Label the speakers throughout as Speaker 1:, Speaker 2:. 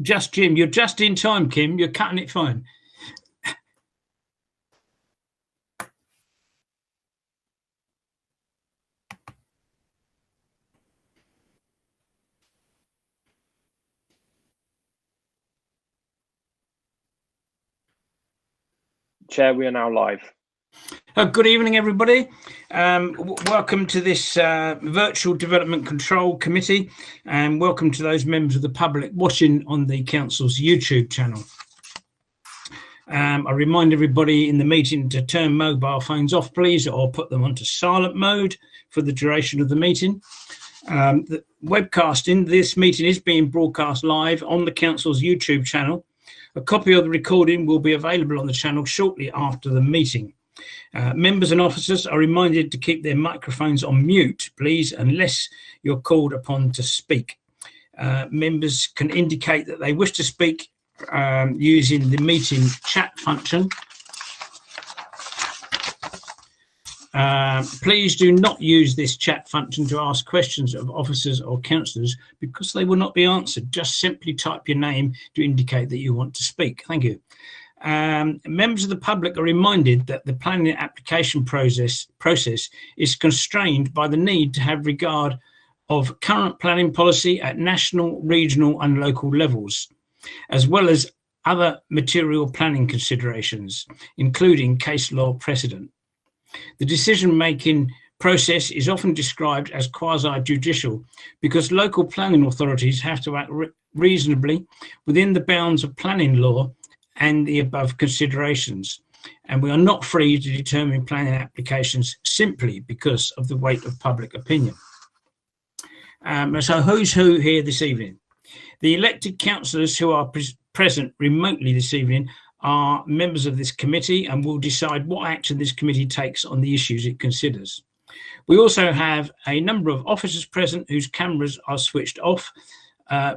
Speaker 1: Just Jim, you're just in time, Kim. You're cutting it fine.
Speaker 2: Chair, we are now live.
Speaker 1: Good evening, everybody. Welcome to this virtual development control committee, and welcome to those members of the public watching on the council's YouTube channel. I remind everybody in the meeting to turn mobile phones off, please, or put them onto silent mode for the duration of the meeting. The webcasting, this meeting is being broadcast live on the council's YouTube channel. A copy of the recording will be available on the channel shortly after the meeting. Members and officers are reminded to keep their microphones on mute, please, unless you're called upon to speak. Members can indicate that they wish to speak using the meeting chat function. Please do not use this chat function to ask questions of officers or councillors because they will not be answered. Just simply type your name to indicate that you want to speak. Thank you. Members of the public are reminded that the planning application process is constrained by the need to have regard of current planning policy at national, regional and local levels, as well as other material planning considerations, including case law precedent. The decision-making process is often described as quasi-judicial because local planning authorities have to act reasonably within the bounds of planning law and the above considerations, and we are not free to determine planning applications simply because of the weight of public opinion. So who's who here this evening? The elected councillors who are present remotely this evening are members of this committee and will decide what action this committee takes on the issues it considers. We also have a number of officers present whose cameras are switched off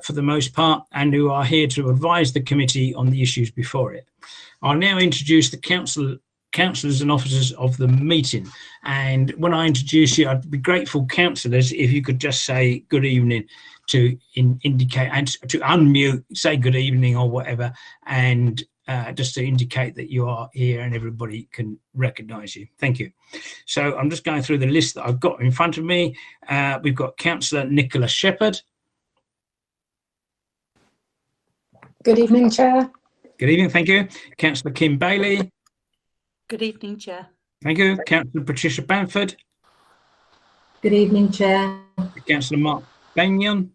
Speaker 1: for the most part, and who are here to advise the committee on the issues before it. I'll now introduce the councillors and officers of the meeting. And when I introduce you, I'd be grateful, councillors, if you could just say good evening to indicate and to unmute, say good evening or whatever, and just to indicate that you are here and everybody can recognise you. Thank you. So I'm just going through the list that I've got in front of me. We've got Councillor Nicola Shepherd.
Speaker 3: Good evening, Chair.
Speaker 1: Good evening, thank you. Councillor Kim Bailey.
Speaker 4: Good evening, Chair.
Speaker 1: Thank you. Councillor Patricia Bamford.
Speaker 3: Good evening, Chair.
Speaker 1: Councillor Mark Banyan.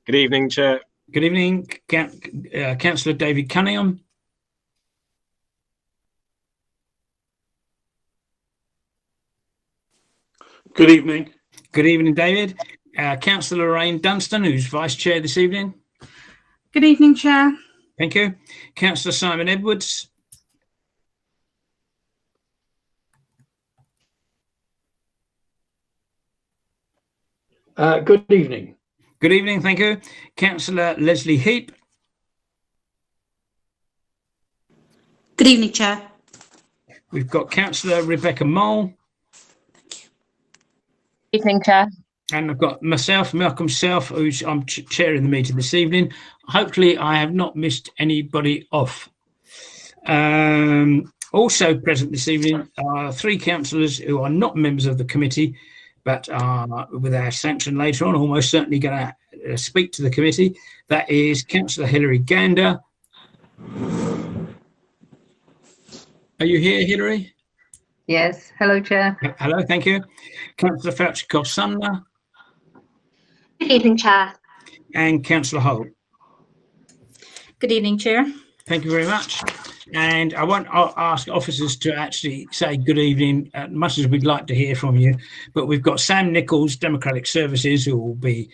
Speaker 5: Good evening, Chair.
Speaker 1: Good evening, Councillor David Cunningham.
Speaker 6: Good evening.
Speaker 1: Good evening, David. Councillor Lorraine Dunstan, who's Vice Chair this evening.
Speaker 4: Good evening, Chair.
Speaker 1: Thank you. Councillor Simon Edwards.
Speaker 6: Good evening.
Speaker 1: Good evening, thank you. Councillor Leslie Heap.
Speaker 4: Good evening, Chair.
Speaker 1: We've got Councillor Rebecca Mole.
Speaker 7: Evening, Chair.
Speaker 1: And I've got myself, Malcolm Self, I'm chairing the meeting this evening. Hopefully I have not missed anybody off. Also present this evening are three councillors who are not members of the committee, but are, with our sanction later on, almost certainly going to speak to the committee. That is Councillor Hilary Gander. Are you here, Hilary?
Speaker 7: Yes. Hello, Chair.
Speaker 1: Hello, thank you. Councillor Fauchikoff-Sumner.
Speaker 8: Good evening, Chair.
Speaker 1: And Councillor Holt.
Speaker 4: Good evening, Chair.
Speaker 1: Thank you very much. And I'll ask officers to actually say good evening, much as we'd like to hear from you. But we've got Sam Nichols, Democratic Services, who will be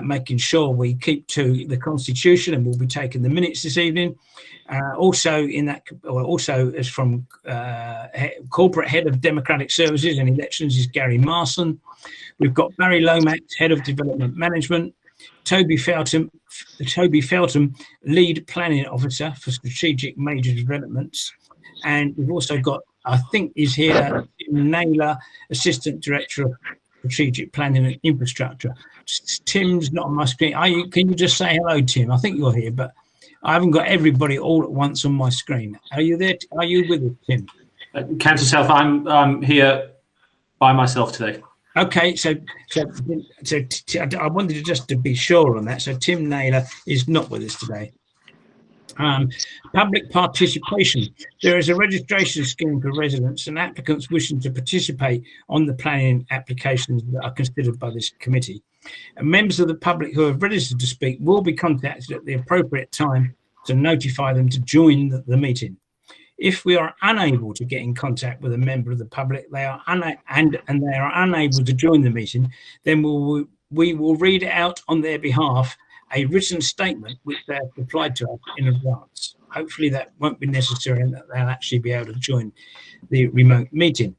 Speaker 1: making sure we keep to the Constitution, and we'll be taking the minutes this evening. Also as from Corporate Head of Democratic Services and Elections is Gary Marson. We've got Barry Lomax, Head of Development Management. Toby Feltham, Lead Planning Officer for Strategic Major Developments. And we've also got, I think is here, Naylor, Assistant Director of strategic planning and infrastructure. Tim's not on my screen. Can you just say hello, Tim? I think you're here, but I haven't got everybody all at once on my screen. Are you there? Are you with us, Tim?
Speaker 6: Councillor South, I'm here by myself today.
Speaker 1: Okay, so I wanted to just to be sure on that. So Tim Naylor is not with us today. Public participation. There is a registration scheme for residents and applicants wishing to participate on the planning applications that are considered by this committee. And members of the public who have registered to speak will be contacted at the appropriate time to notify them to join the meeting. If we are unable to get in contact with a member of the public, they are unable to join the meeting, then we will read out on their behalf a written statement which they have replied to us in advance. Hopefully that won't be necessary and that they'll actually be able to join the remote meeting.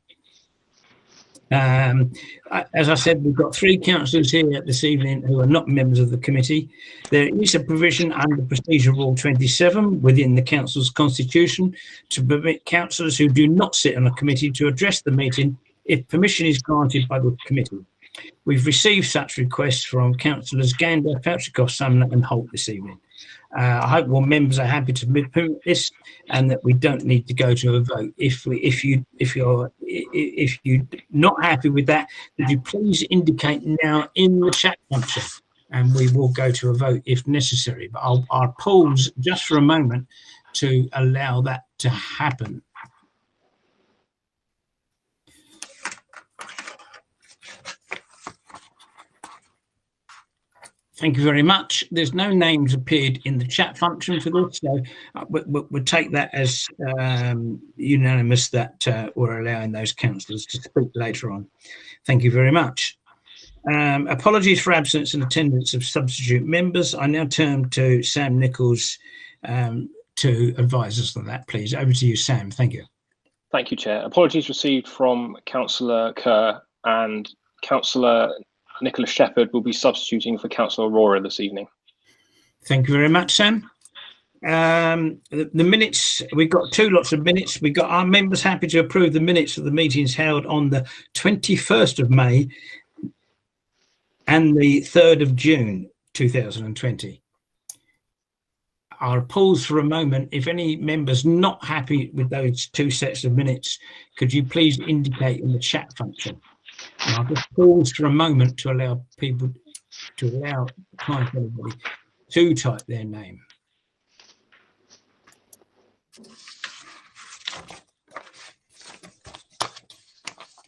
Speaker 1: As I said, we've got 3 councillors here this evening who are not members of the committee. There is a provision under Procedure Rule 27 within the council's constitution to permit councillors who do not sit on a committee to address the meeting if permission is granted by the committee. We've received such requests from councillors Gander, Fauchikoff, Sumner and Holt this evening. I hope all members are happy to permit this and that we don't need to go to a vote. If you're not happy with that, would you please indicate now in the chat function, and we will go to a vote if necessary. But I'll pause just for a moment to allow that to happen. Thank you very much. There's no names appeared in the chat function for this, so we'll take that as unanimous that we're allowing those councillors to speak later on. Thank you very much. Apologies for absence and attendance of substitute members. I now turn to Sam Nichols to advise us on that, please. Over to you, Sam. Thank you.
Speaker 2: Thank you, Chair. Apologies received from Councillor Kerr, and Councillor Nicholas Shepherd will be substituting for Councillor Aurora this evening.
Speaker 1: Thank you very much, Sam. The minutes, we've got 2 lots of minutes. We've got our members happy to approve the minutes of the meetings held on the 21st of May and the 3rd of June 2020. I'll pause for a moment. If any members not happy with those 2 sets of minutes, could you please indicate in the chat function? And I'll just pause for a moment to allow people time for anybody to type their name.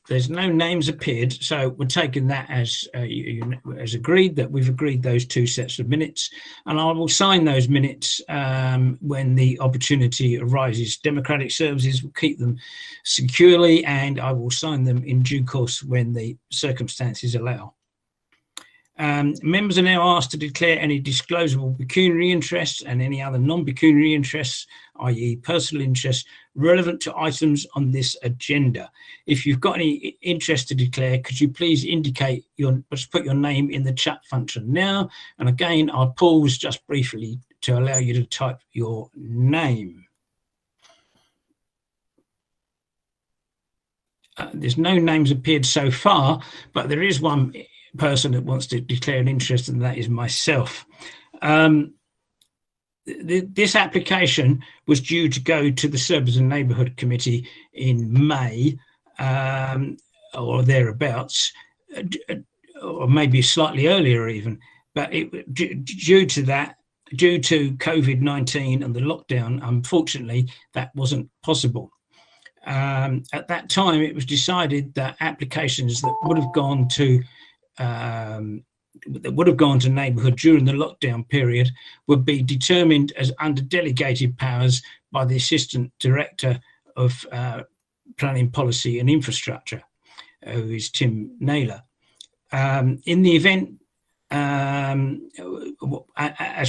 Speaker 1: There's no names appeared, so we're taking that as agreed, that we've agreed those 2 sets of minutes, and I will sign those minutes when the opportunity arises. Democratic Services will keep them securely, and I will sign them in due course when the circumstances allow. Members are now asked to declare any disclosable pecuniary interests and any other non-pecuniary interests, i.e. personal interests, relevant to items on this agenda. If you've got any interest to declare, could you please indicate just put your name in the chat function now. And again, I'll pause just briefly to allow you to type your name. There's no names appeared so far, but there is one person that wants to declare an interest, and that is myself. This application was due to go to the Service and Neighbourhood Committee in May or thereabouts, or maybe slightly earlier even, but due to COVID-19 and the lockdown, unfortunately that wasn't possible. At that time it was decided that applications that would have gone to neighbourhood during the lockdown period would be determined as under delegated powers by the Assistant Director of Planning Policy and Infrastructure, who is Tim Naylor. In the event, as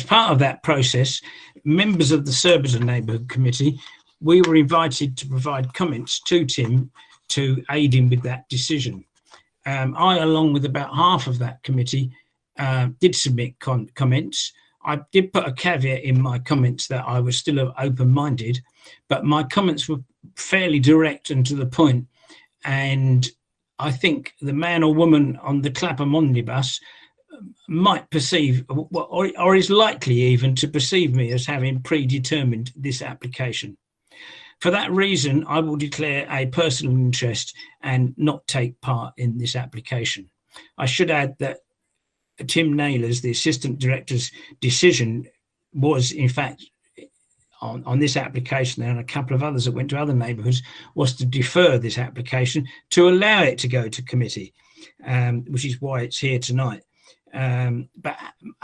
Speaker 1: part of that process, members of the Service and Neighbourhood Committee, we were invited to provide comments to Tim to aid him with that decision. I, along with about half of that committee, did submit comments. I did put a caveat in my comments that I was still open-minded, but my comments were fairly direct and to the point, and I think the man or woman on the Clapham omnibus might perceive, or is likely even to perceive me as having predetermined this application. For that reason, I will declare a personal interest and not take part in this application. I should add that Tim Naylor's, the Assistant Director's decision was, in fact, on this application and a couple of others that went to other neighbourhoods, was to defer this application to allow it to go to committee, which is why it's here tonight. But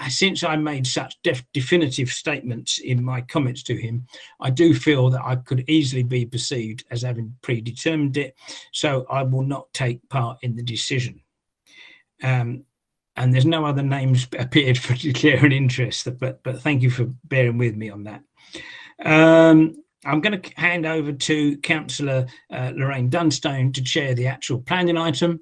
Speaker 1: since I made such definitive statements in my comments to him, I do feel that I could easily be perceived as having predetermined it, so I will not take part in the decision. And there's no other names appeared for declaring interest, but thank you for bearing with me on that. I'm going to hand over to Councillor Lorraine Dunstone to chair the actual planning item,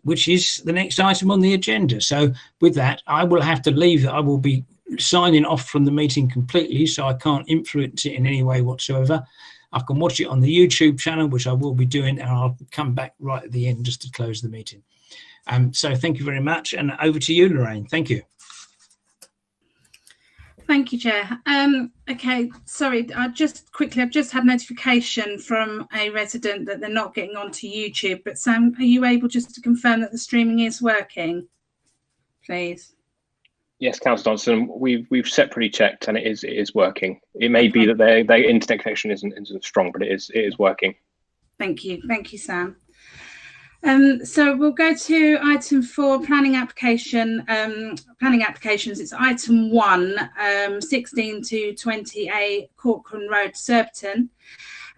Speaker 1: which is the next item on the agenda. So with that, I will have to leave. I will be signing off from the meeting completely, so I can't influence it in any way whatsoever. I can watch it on the YouTube channel, which I will be doing, and I'll come back right at the end just to close the meeting. So thank you very much, and over to you, Lorraine. Thank you.
Speaker 4: Thank you, Chair. Okay, sorry, I've just had notification from a resident that they're not getting onto YouTube. But Sam, are you able just to confirm that the streaming is working, please?
Speaker 2: Yes, Councillor Johnson, we've separately checked and it is working. It may be that their internet connection isn't strong, but it is working.
Speaker 4: Thank you, Sam. So we'll go to item 4, planning application. Planning applications. It's item 1, 16 to 20A Corcoran Road, Surbiton.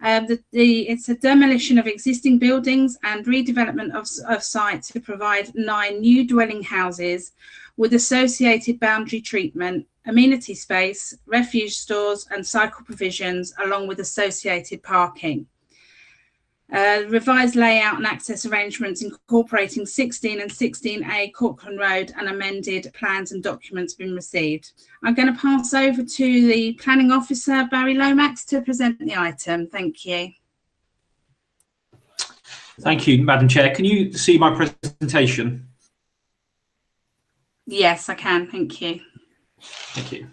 Speaker 4: It's a demolition of existing buildings and redevelopment of site to provide 9 new dwelling houses with associated boundary treatment, amenity space, refuge stores and cycle provisions, along with associated parking. Revised layout and access arrangements incorporating 16 and 16A Corcoran Road and amended plans and documents have been received. I'm going to pass over to the Planning Officer, Barry Lomax, to present the item. Thank you.
Speaker 6: Thank you, Madam Chair. Can you see my presentation?
Speaker 4: Yes, I can. Thank you.
Speaker 6: Thank you.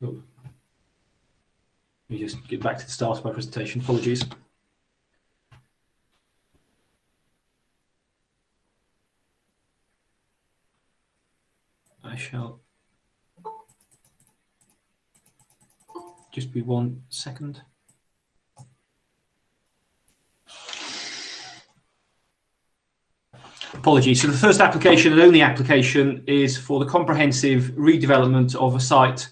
Speaker 6: Let me just get back to the start of my presentation. Apologies. I shall just be 1 second. Apologies. So the first application and only application is for the comprehensive redevelopment of a site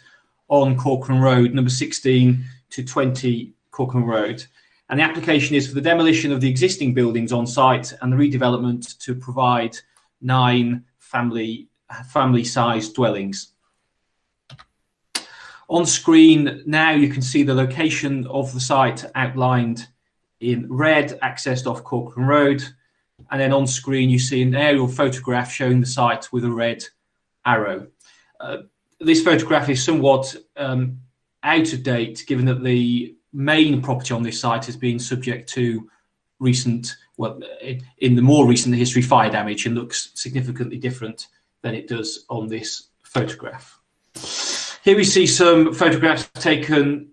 Speaker 6: on Corcoran Road, number 16 to 20 Corcoran Road. And the application is for the demolition of the existing buildings on site and the redevelopment to provide 9 family-sized dwellings. On screen now you can see the location of the site outlined in red, accessed off Corcoran Road. And then on screen you see an aerial photograph showing the site with a red arrow. This photograph is somewhat out of date, given that the main property on this site has been subject to recent, well, in the more recent history, fire damage, and looks significantly different than it does on this photograph. Here we see some photographs taken,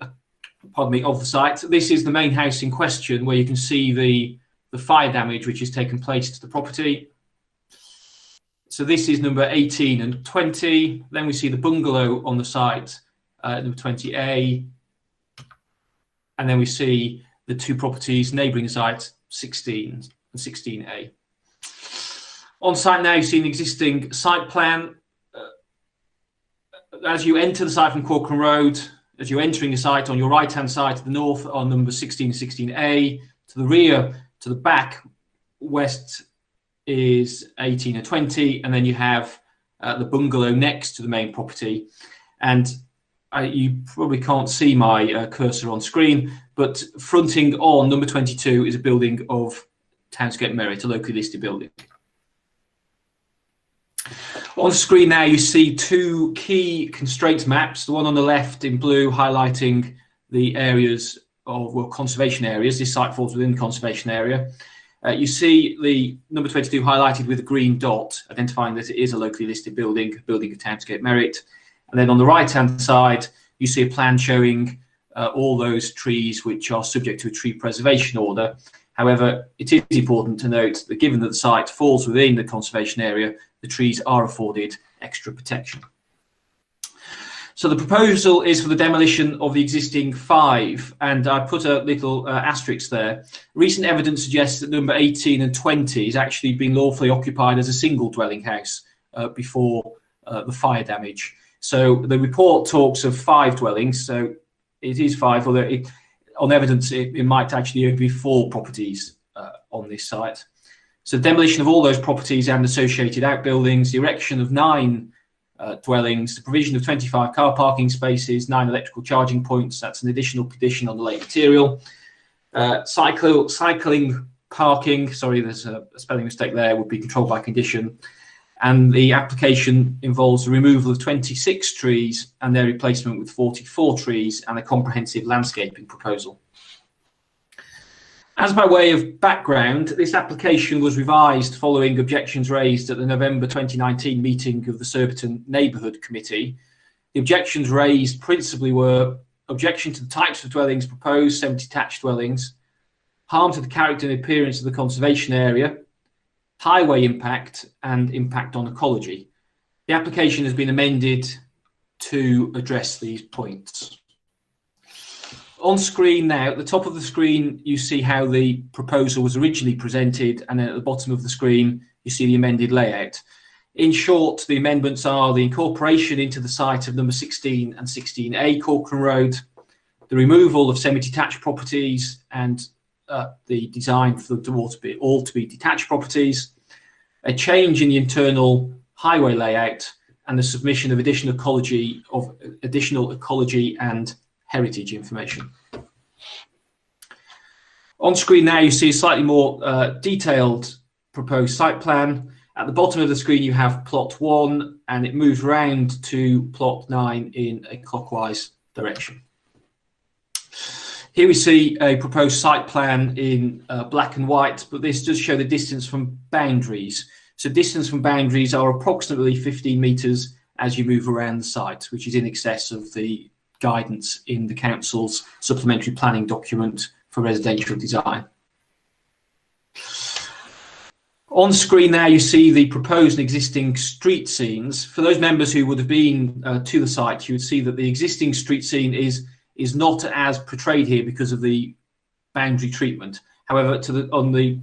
Speaker 6: pardon me, of the site. This is the main house in question, where you can see the fire damage which has taken place to the property. So this is number 18 and 20. Then we see the bungalow on the site, number 20A. And then we see the 2 properties neighbouring the site, 16 and 16A. On site now, you see an existing site plan. As you enter the site from Corcoran Road, as you're entering the site, on your right-hand side to the north are number 16 and 16A. To the rear, to the back, west is 18 and 20, and then you have the bungalow next to the main property. And you probably can't see my cursor on screen, but fronting on number 22 is a building of Townscape Merit, a locally listed building. On screen now you see 2 key constraints maps, the one on the left in blue highlighting the areas of, well, conservation areas. This site falls within the conservation area. You see the number 22 highlighted with a green dot, identifying that it is a locally listed building of townscape merit. And then on the right-hand side, you see a plan showing all those trees which are subject to a tree preservation order. However, it is important to note that given that the site falls within the conservation area, the trees are afforded extra protection. So the proposal is for the demolition of the existing 5, and I put a little asterisk there. Recent evidence suggests that number 18 and 20 has actually been lawfully occupied as a single dwelling house before the fire damage. So the report talks of 5 dwellings, so it is 5, although on evidence it might actually be 4 properties on this site. So demolition of all those properties and associated outbuildings, the erection of 9 dwellings, the provision of 25 car parking spaces, 9 electrical charging points, that's an additional condition on the late material. Cycling parking, sorry, there's a spelling mistake there, would be controlled by condition. And the application involves the removal of 26 trees and their replacement with 44 trees and a comprehensive landscaping proposal. As by way of background, this application was revised following objections raised at the November 2019 meeting of the Surbiton Neighbourhood Committee. The objections raised principally were objection to the types of dwellings proposed, semi-detached dwellings, harm to the character and appearance of the conservation area, highway impact, and impact on ecology. The application has been amended to address these points. On screen now, at the top of the screen, you see how the proposal was originally presented, and then at the bottom of the screen, you see the amended layout. In short, the amendments are the incorporation into the site of number 16 and 16A Corcoran Road, the removal of semi-detached properties and the design for them all to be detached properties, a change in the internal highway layout, and the submission of additional ecology and heritage information. On screen now, you see a slightly more detailed proposed site plan. At the bottom of the screen, you have plot 1, and it moves around to plot 9 in a clockwise direction. Here we see a proposed site plan in black and white, but this does show the distance from boundaries. So distance from boundaries are approximately 15 metres as you move around the site, which is in excess of the guidance in the council's supplementary planning document for residential design. On screen now, you see the proposed and existing street scenes. For those members who would have been to the site, you would see that the existing street scene is not as portrayed here because of the boundary treatment. However, on the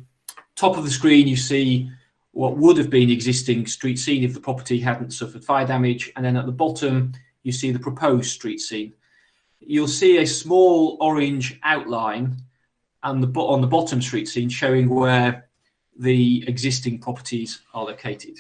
Speaker 6: top of the screen, you see what would have been existing street scene if the property hadn't suffered fire damage, and then at the bottom, you see the proposed street scene. You'll see a small orange outline on the bottom street scene showing where the existing properties are located.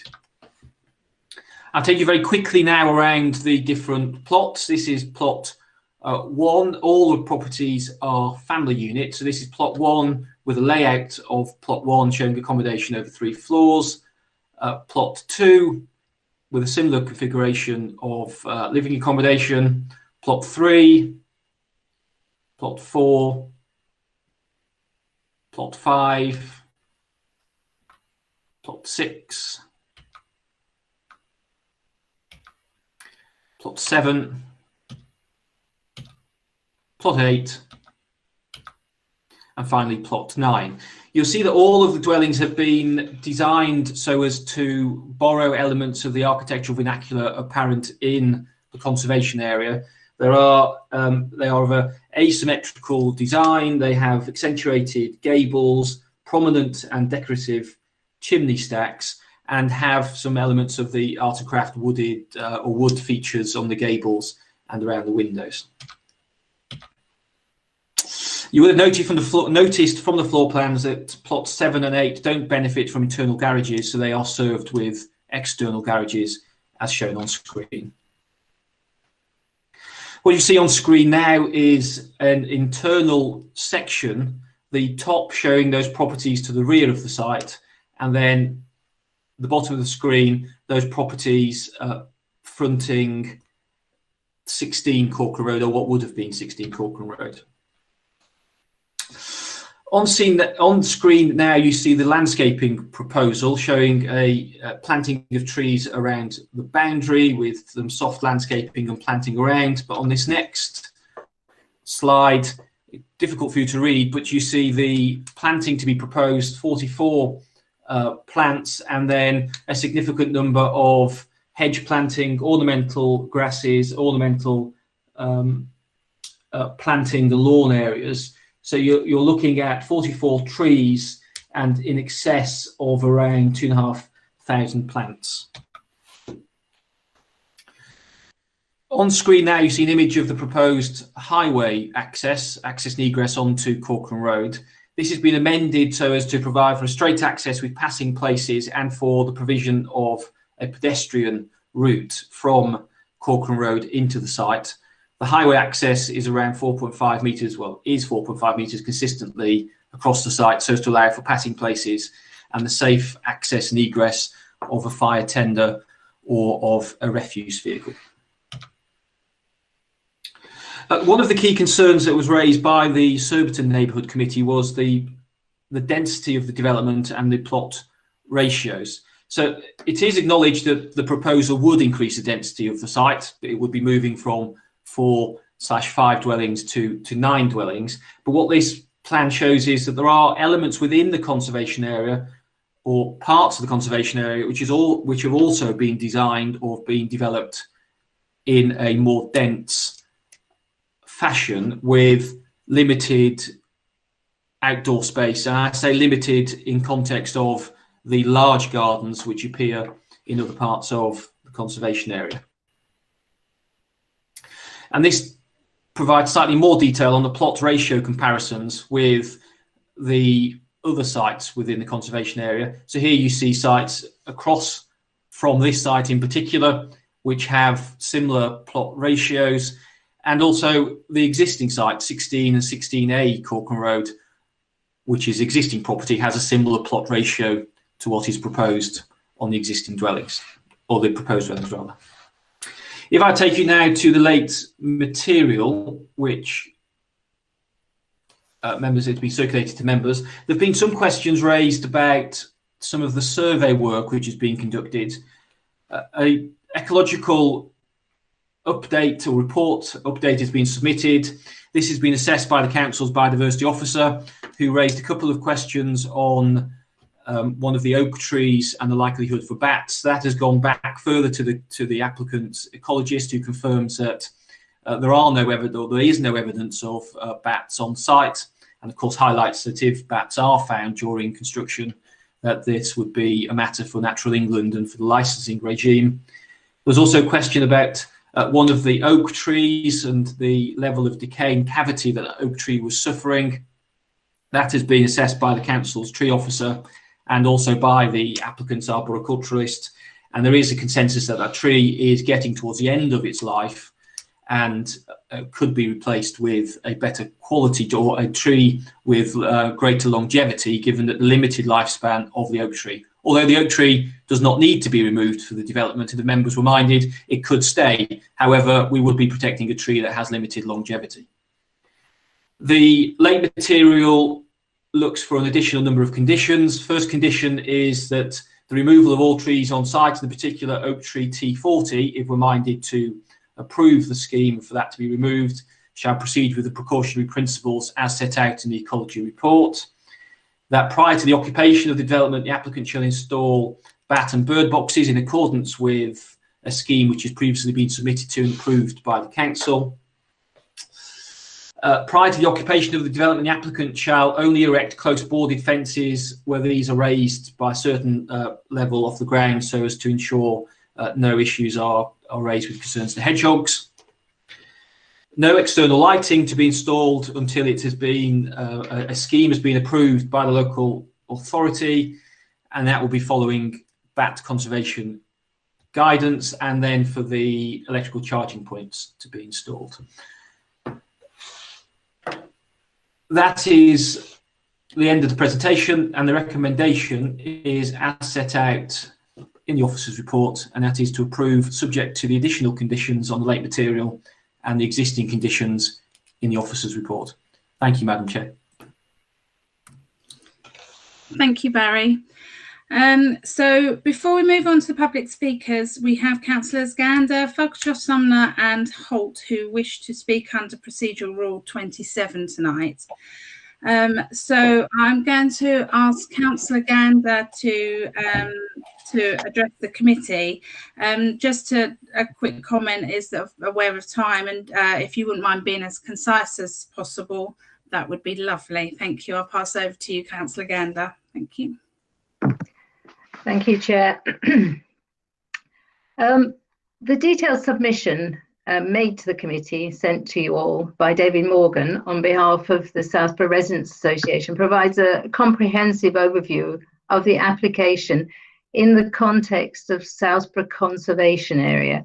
Speaker 6: I'll take you very quickly now around the different plots. This is plot 1. All the properties are family units. So this is plot 1 with a layout of plot 1 showing accommodation over 3 floors. Plot 2 with a similar configuration of living accommodation. Plot 3, plot 4, plot 5, plot 6, plot 7, plot 8, and finally plot 9. You'll see that all of the dwellings have been designed so as to borrow elements of the architectural vernacular apparent in the conservation area. They are of an asymmetrical design. They have accentuated gables, prominent and decorative chimney stacks, and have some elements of the art and craft wooded or wood features on the gables and around the windows. You would have noticed from the floor plans that plots 7 and 8 don't benefit from internal garages, so they are served with external garages as shown on screen. What you see on screen now is an internal section, the top showing those properties to the rear of the site, and then the bottom of the screen, those properties fronting 16 Corcoran Road, or what would have been 16 Corcoran Road. On screen now, you see the landscaping proposal showing a planting of trees around the boundary with some soft landscaping and planting around. But on this next slide, difficult for you to read, but you see the planting to be proposed, 44 plants, and then a significant number of hedge planting, ornamental grasses, ornamental planting the lawn areas. So you're looking at 44 trees and in excess of around 2,500 plants. On screen now, you see an image of the proposed highway access and egress onto Corcoran Road. This has been amended so as to provide for a straight access with passing places and for the provision of a pedestrian route from Corcoran Road into the site. The highway access is around 4.5 metres, well, is 4.5 metres consistently across the site so as to allow for passing places and the safe access and egress of a fire tender or of a refuse vehicle. One of the key concerns that was raised by the Surbiton Neighbourhood Committee was the density of the development and the plot ratios. So it is acknowledged that the proposal would increase the density of the site. It would be moving from 4/5 dwellings to 9 dwellings. But what this plan shows is that there are elements within the conservation area or parts of the conservation area which have also been designed or been developed in a more dense fashion with limited outdoor space. And I say limited in context of the large gardens which appear in other parts of the conservation area. And this provides slightly more detail on the plot ratio comparisons with the other sites within the conservation area. So here you see sites across from this site in particular, which have similar plot ratios, and also the existing site, 16 and 16A Corcoran Road, which is existing property, has a similar plot ratio to what is proposed on the existing dwellings, or the proposed dwellings rather. If I take you now to the late material, which members had to be circulated to members, there have been some questions raised about some of the survey work which is being conducted. A ecological update or report update has been submitted. This has been assessed by the council's biodiversity officer, who raised a couple of questions on one of the oak trees and the likelihood for bats. That has gone back further to the applicant's ecologist, who confirms that there is no evidence of bats on site, and of course highlights that if bats are found during construction, that this would be a matter for Natural England and for the licensing regime. There's also a question about one of the oak trees and the level of decay and cavity that the oak tree was suffering. That has been assessed by the council's tree officer and also by the applicant's arboriculturist, and there is a consensus that that tree is getting towards the end of its life and could be replaced with a better quality or a tree with greater longevity, given the limited lifespan of the oak tree. Although the oak tree does not need to be removed for the development, and the members were minded it could stay. However, we would be protecting a tree that has limited longevity. The late material looks for an additional number of conditions. First condition is that the removal of all trees on site, in particular oak tree T40, if we're minded to approve the scheme for that to be removed, shall proceed with the precautionary principles as set out in the ecology report. That prior to the occupation of the development, the applicant shall install bat and bird boxes in accordance with a scheme which has previously been submitted to and approved by the council. Prior to the occupation of the development, the applicant shall only erect close boarded fences where these are raised by a certain level off the ground, so as to ensure no issues are raised with concerns to hedgehogs. No external lighting to be installed until it has been a scheme has been approved by the local authority, and that will be following bat conservation guidance, and then for the electrical charging points to be installed. That is the end of the presentation, and the recommendation is as set out in the officer's report, and that is to approve subject to the additional conditions on the lake material and the existing conditions in the officer's report. Thank you, Madam Chair.
Speaker 4: Thank you, Barry. So before we move on to the public speakers, we have Councillors Gander, Folkershoff, Sumner and Holt who wish to speak under Procedural Rule 27 tonight. So I'm going to ask Councillor Gander to address the committee. Just a quick comment is that aware of time, and if you wouldn't mind being as concise as possible, that would be lovely. Thank you. I'll pass over to you, Councillor Gander. Thank you.
Speaker 7: Thank you, Chair. The detailed submission made to the committee, sent to you all by David Morgan on behalf of the Southborough Residents Association, provides a comprehensive overview of the application in the context of Southborough Conservation Area.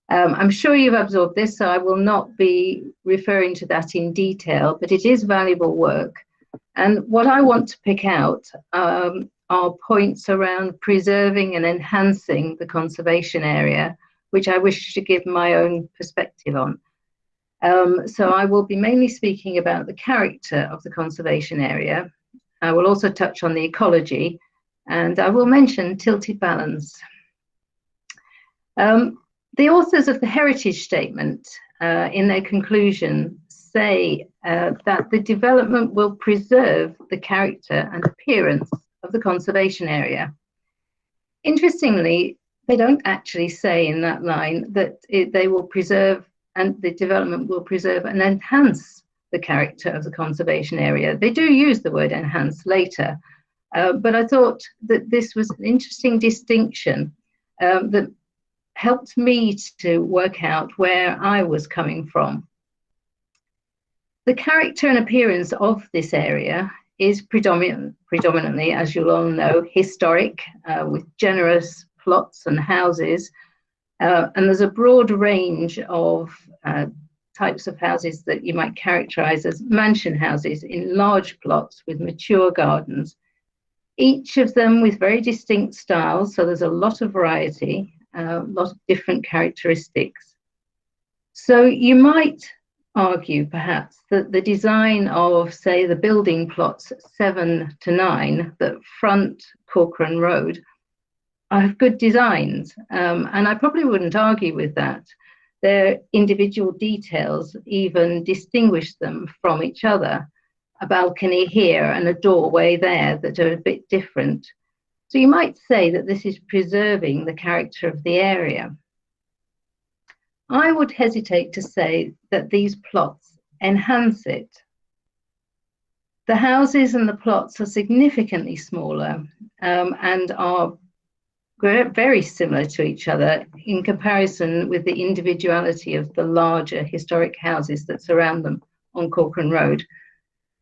Speaker 7: I'm sure you've absorbed this, so I will not be referring to that in detail, but it is valuable work. And what I want to pick out are points around preserving and enhancing the conservation area, which I wish to give my own perspective on. So I will be mainly speaking about the character of the conservation area. I will also touch on the ecology, and I will mention tilted balance. The authors of the heritage statement in their conclusion say that the development will preserve the character and appearance of the conservation area. Interestingly, they don't actually say in that line that they will preserve and the development will preserve and enhance the character of the conservation area. They do use the word enhance later, but I thought that this was an interesting distinction that helped me to work out where I was coming from. The character and appearance of this area is predominantly, as you'll all know, historic, with generous plots and houses, and there's a broad range of types of houses that you might characterize as mansion houses in large plots with mature gardens, each of them with very distinct styles, so there's a lot of variety, a lot of different characteristics. So you might argue perhaps that the design of, say, the building plots 7 to 9 that front Corcoran Road have good designs, and I probably wouldn't argue with that. Their individual details even distinguish them from each other. A balcony here and a doorway there that are a bit different. So you might say that this is preserving the character of the area. I would hesitate to say that these plots enhance it. The houses and the plots are significantly smaller and are very similar to each other in comparison with the individuality of the larger historic houses that surround them on Corcoran Road.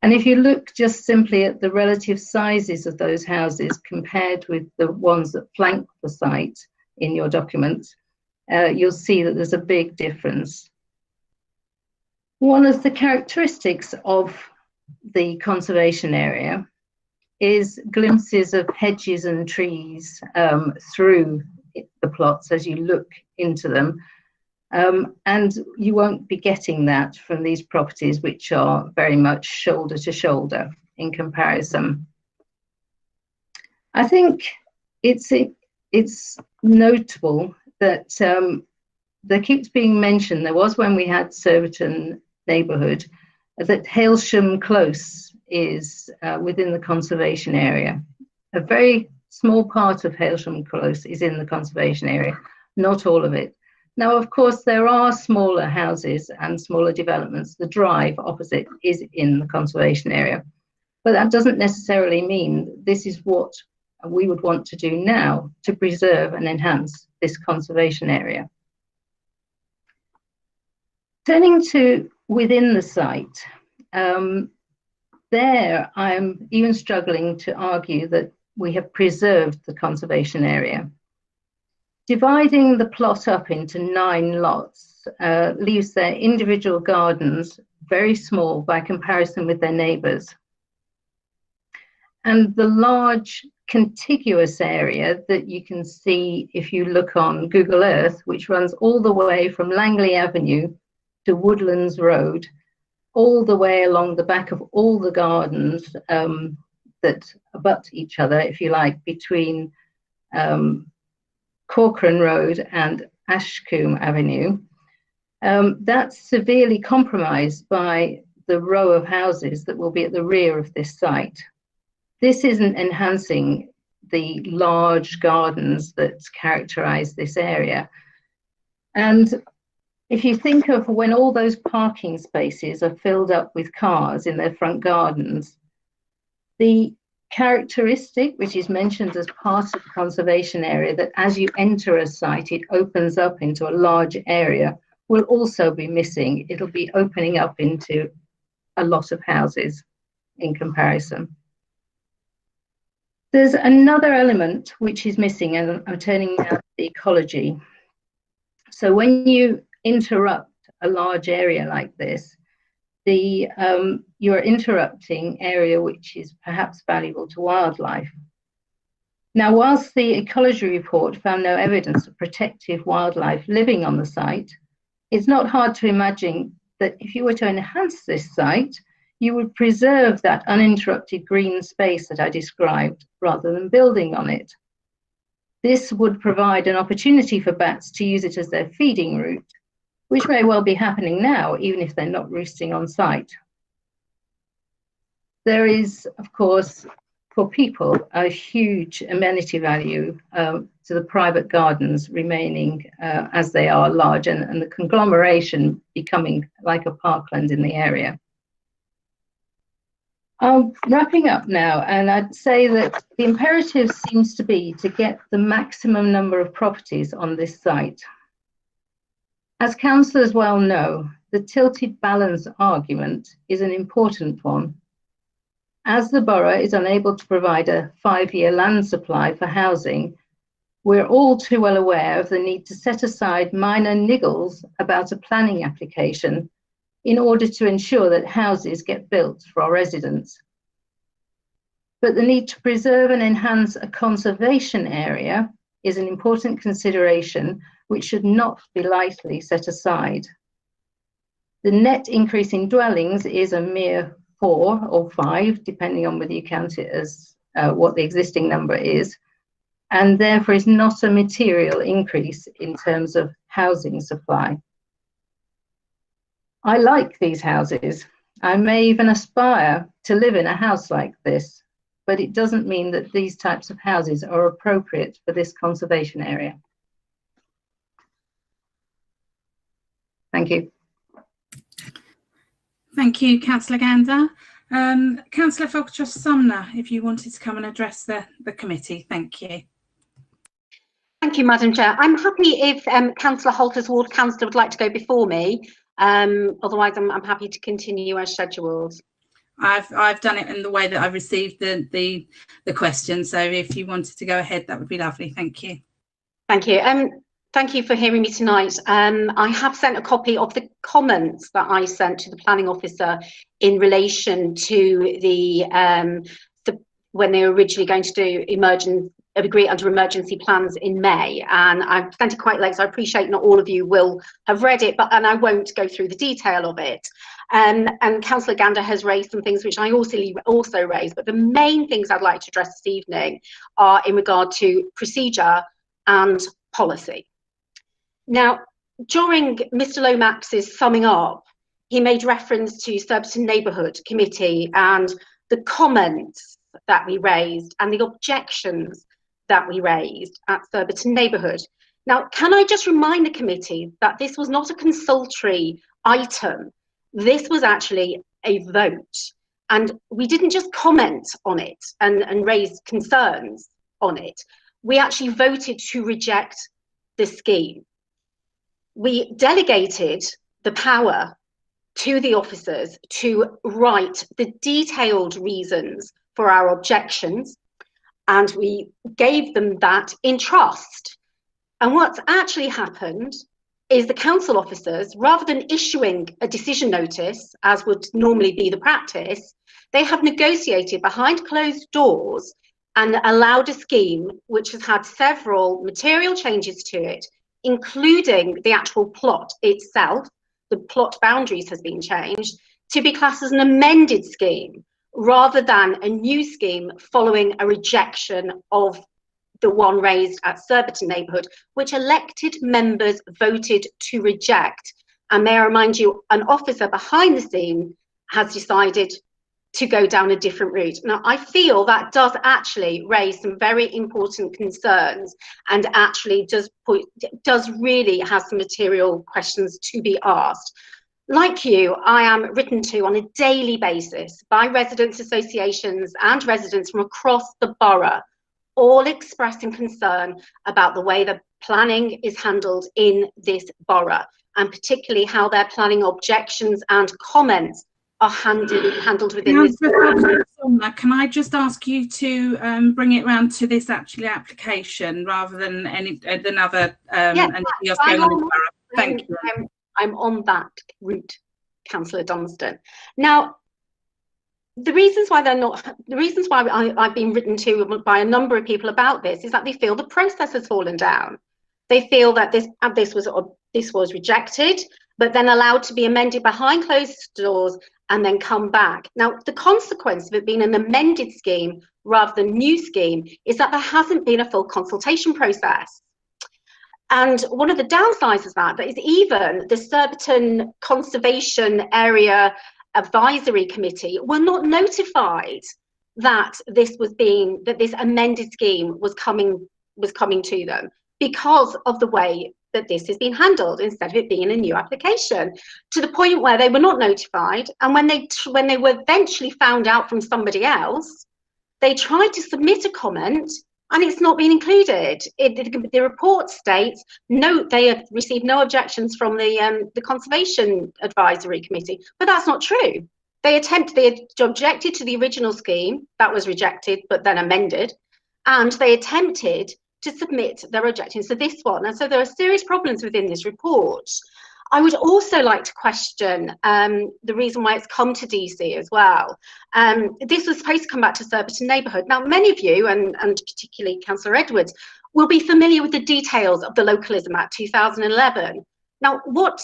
Speaker 7: And if you look just simply at the relative sizes of those houses compared with the ones that flank the site in your documents, you'll see that there's a big difference. One of the characteristics of the conservation area is glimpses of hedges and trees through the plots as you look into them. And you won't be getting that from these properties, which are very much shoulder to shoulder in comparison. I think it's notable that there keeps being mentioned, there was when we had Surbiton neighbourhood, that Hailsham Close is within the conservation area. A very small part of Hailsham Close is in the conservation area, not all of it. Now, of course, there are smaller houses and smaller developments. The drive opposite is in the conservation area, but that doesn't necessarily mean this is what we would want to do now to preserve and enhance this conservation area. Turning to within the site, there I'm even struggling to argue that we have preserved the conservation area. Dividing the plot up into 9 lots leaves their individual gardens very small by comparison with their neighbours. And the large contiguous area that you can see if you look on Google Earth, which runs all the way from Langley Avenue to Woodlands Road, all the way along the back of all the gardens that abut each other, if you like, between Corcoran Road and Ashcombe Avenue. That's severely compromised by the row of houses that will be at the rear of this site. This isn't enhancing the large gardens that characterize this area. And if you think of when all those parking spaces are filled up with cars in their front gardens, the characteristic, which is mentioned as part of the conservation area, that as you enter a site, it opens up into a large area, will also be missing. It'll be opening up into a lot of houses in comparison. There's another element which is missing, and I'm turning now to the ecology. So when you interrupt a large area like this, you're interrupting area which is perhaps valuable to wildlife. Now, whilst the ecology report found no evidence of protective wildlife living on the site, it's not hard to imagine that if you were to enhance this site, you would preserve that uninterrupted green space that I described rather than building on it. This would provide an opportunity for bats to use it as their feeding route, which may well be happening now, even if they're not roosting on site. There is, of course, for people, a huge amenity value to the private gardens remaining as they are large, and the conglomeration becoming like a parkland in the area. I'm wrapping up now, and I'd say that the imperative seems to be to get the maximum number of properties on this site. As councillors well know, the tilted balance argument is an important one. As the borough is unable to provide a 5-year land supply for housing, we're all too well aware of the need to set aside minor niggles about a planning application in order to ensure that houses get built for our residents. But the need to preserve and enhance a conservation area is an important consideration which should not be lightly set aside. The net increase in dwellings is a mere 4 or 5, depending on whether you count it as what the existing number is, and therefore is not a material increase in terms of housing supply. I like these houses. I may even aspire to live in a house like this, but it doesn't mean that these types of houses are appropriate for this conservation area. Thank you.
Speaker 4: Thank you, Councillor Gander. Councillor Falktrust-Sumner, if you wanted to come and address the committee, thank you.
Speaker 8: Thank you, Madam Chair. I'm happy if Councillor Holter's ward councillor would like to go before me. Otherwise, I'm happy to continue as scheduled.
Speaker 4: I've done it in the way that I received the question. So if you wanted to go ahead, that would be lovely. Thank you.
Speaker 8: Thank you. Thank you for hearing me tonight. I have sent a copy of the comments that I sent to the planning officer in relation to the when they were originally going to do agree under emergency plans in May, and I've sent it quite late, so I appreciate not all of you will have read it, and I won't go through the detail of it. And Councillor Gander has raised some things which I also raised, but the main things I'd like to address this evening are in regard to procedure and policy. Now, during Mr. Lomax's summing up, he made reference to Surbiton Neighbourhood Committee and the comments that we raised and the objections that we raised at Surbiton Neighbourhood. Now, can I just remind the committee that this was not a consultory item. This was actually a vote, and we didn't just comment on it and raise concerns on it. We actually voted to reject the scheme. We delegated the power to the officers to write the detailed reasons for our objections, and we gave them that in trust. And what's actually happened is the council officers, rather than issuing a decision notice, as would normally be the practice, they have negotiated behind closed doors and allowed a scheme which has had several material changes to it, including the actual plot itself, the plot boundaries has been changed, to be classed as an amended scheme rather than a new scheme following a rejection of the one raised at Surbiton neighbourhood, which elected members voted to reject. And may I remind you, an officer behind the scene has decided to go down a different route. Now, I feel that does actually raise some very important concerns and actually does really have some material questions to be asked. Like you, I am written to on a daily basis by residents' associations and residents from across the borough, all expressing concern about the way the planning is handled in this borough, and particularly how their planning objections and comments are handled within this.
Speaker 4: Can I just ask you to bring it round to this actually application rather than anything else going on in the borough? Thank you.
Speaker 8: I'm on that route, Councillor Dunstan. Now, the reasons why I've been written to by a number of people about this is that they feel the process has fallen down. They feel that this was rejected, but then allowed to be amended behind closed doors and then come back. Now, the consequence of it being an amended scheme rather than new scheme is that there hasn't been a full consultation process. And one of the downsides of that is even the Surbiton Conservation Area Advisory Committee were not notified that this amended scheme was coming to them because of the way that this has been handled, instead of it being a new application, to the point where they were not notified. And when they were eventually found out from somebody else, they tried to submit a comment and it's not been included. The report states they have received no objections from the Conservation Advisory Committee, but that's not true. They objected to the original scheme that was rejected but then amended, and they attempted to submit their objections to this one. And so there are serious problems within this report. I would also like to question the reason why it's come to DC as well. This was supposed to come back to Surbiton neighbourhood. Now, many of you, and particularly Councillor Edwards, will be familiar with the details of the Localism Act 2011. Now, what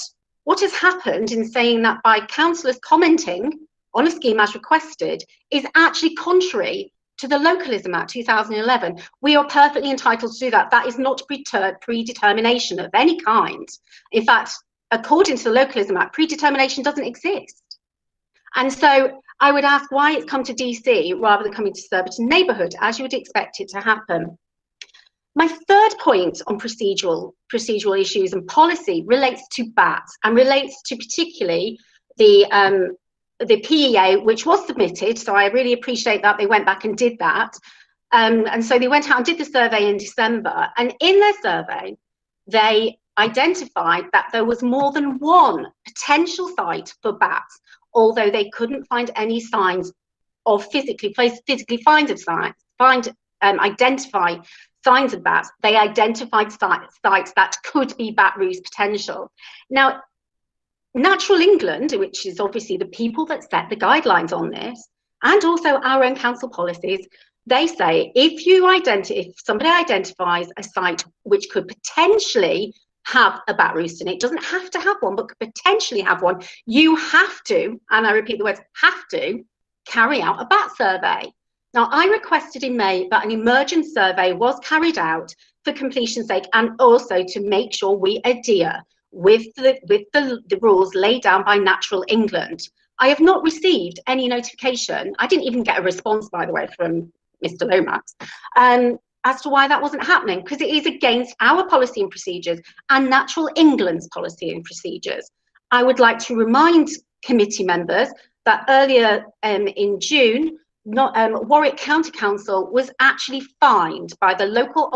Speaker 8: has happened in saying that by councillors commenting on a scheme as requested is actually contrary to the Localism Act 2011. We are perfectly entitled to do that. That is not predetermination of any kind. In fact, according to the Localism Act, predetermination doesn't exist. And so I would ask why it's come to DC rather than coming to Surbiton neighbourhood, as you would expect it to happen. My third point on procedural issues and policy relates to bats and relates to particularly the PEA, which was submitted. So I really appreciate that they went back and did that. And so they went out and did the survey in December. And in their survey, they identified that there was more than one potential site for bats, although they couldn't find any signs of identify signs of bats. They identified sites that could be bat roost potential. Now, Natural England, which is obviously the people that set the guidelines on this, and also our own council policies, they say if somebody identifies a site which could potentially have a bat roost in it, doesn't have to have one, but could potentially have one, you have to, and I repeat the words, have to, carry out a bat survey. Now, I requested in May that an emergent survey was carried out for completion's sake, and also to make sure we adhere with the rules laid down by Natural England. I have not received any notification. I didn't even get a response, by the way, from Mr. Lomax, as to why that wasn't happening, because it is against our policy and procedures and Natural England's policy and procedures. I would like to remind committee members that earlier in June, Warwick County Council was actually fined by the local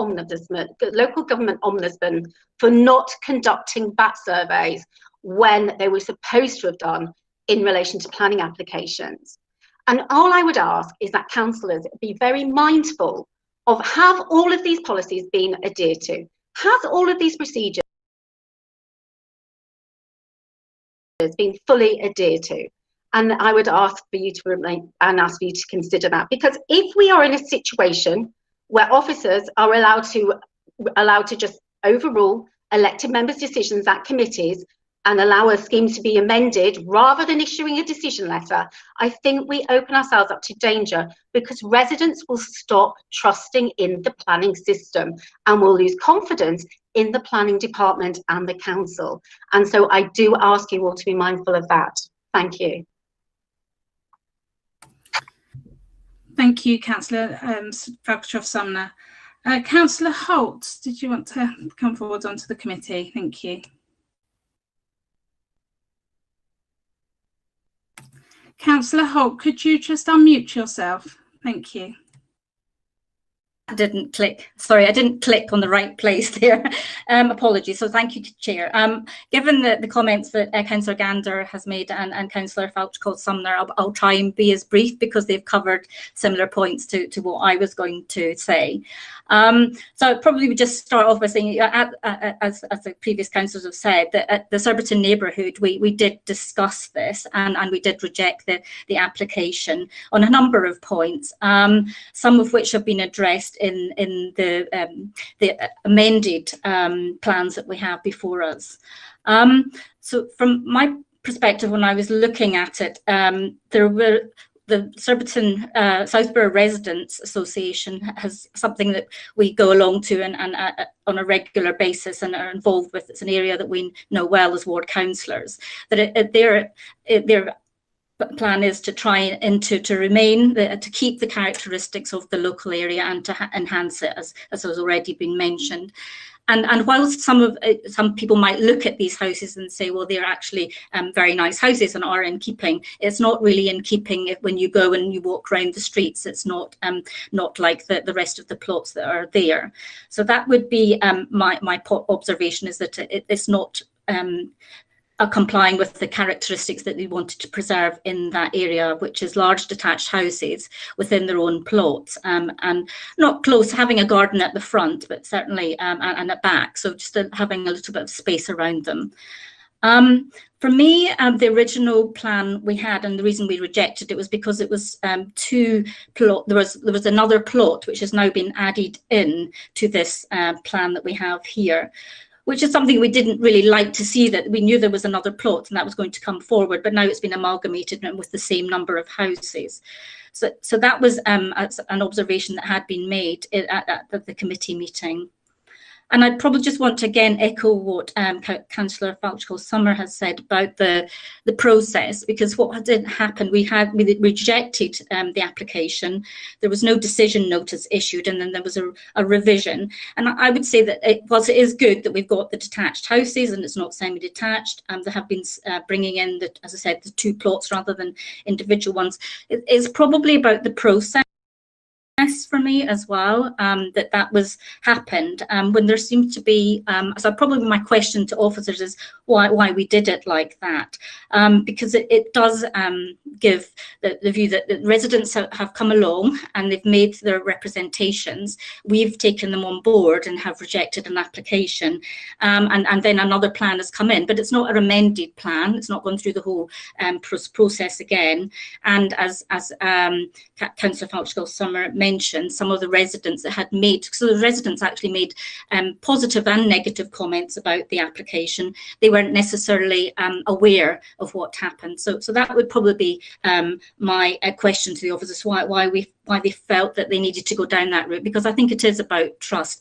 Speaker 8: government ombudsman for not conducting bat surveys when they were supposed to have done in relation to planning applications. And all I would ask is that councillors be very mindful of, have all of these policies been adhered to? Has all of these procedures been fully adhered to? And I would ask for you to remain and ask for you to consider that, because if we are in a situation where officers are allowed to just overrule elected members' decisions at committees and allow a scheme to be amended rather than issuing a decision letter, I think we open ourselves up to danger, because residents will stop trusting in the planning system and will lose confidence in the planning department and the council. And so I do ask you all to be mindful of that. Thank you.
Speaker 4: Thank you, Councillor Falkenshaw-Sumner. Councillor Holt, did you want to come forward onto the committee? Thank you. Councillor Holt, could you just unmute yourself? Thank you.
Speaker 9: I didn't click. Sorry, I didn't click on the right place there. Apologies. So thank you, Chair. Given the comments that Councillor Gander has made and Councillor Falkenshaw-Sumner, I'll try and be as brief, because they've covered similar points to what I was going to say. So I probably would just start off by saying, as the previous councillors have said, that at the Surbiton neighbourhood, we did discuss this and we did reject the application on a number of points, some of which have been addressed in the amended plans that we have before us. So from my perspective, when I was looking at it, there were the Surbiton Southborough Residents Association has something that we go along to and on a regular basis and are involved with. It's an area that we know well as ward councillors. That their plan is to try and to remain, to keep the characteristics of the local area and to enhance it, as has already been mentioned. And whilst some people might look at these houses and say, well, they're actually very nice houses and are in keeping, it's not really in keeping. When you go and you walk around the streets, it's not like the rest of the plots that are there. So that would be my observation, is that it's not complying with the characteristics that we wanted to preserve in that area, which is large detached houses within their own plots, and not close, having a garden at the front, but certainly and at back, so just having a little bit of space around them. For me, the original plan we had, and the reason we rejected it was because it was two plot. There was another plot which has now been added in to this plan that we have here, which is something we didn't really like to see. That we knew there was another plot and that was going to come forward, but now it's been amalgamated with the same number of houses. So that was an observation that had been made at the committee meeting. And I probably just want to again echo what Councillor Falkenshaw-Sumner has said about the process, because what did happen, we rejected the application. There was no decision notice issued, and then there was a revision. And I would say that whilst it is good that we've got the detached houses and it's not semi-detached, and there have been bringing in, as I said, the two plots rather than individual ones, it's probably about the process for me as well, that was happened when there seems to be so probably my question to officers is why we did it like that, because it does give the view that the residents have come along and they've made their representations. We've taken them on board and have rejected an application, and then another plan has come in, but it's not an amended plan. It's not gone through the whole process again. And as Councillor Falkenshaw-Sumner mentioned, some of the residents that had made, so the residents actually made positive and negative comments about the application. They weren't necessarily aware of what happened. So that would probably be my question to the officers, why they felt that they needed to go down that route, because I think it is about trust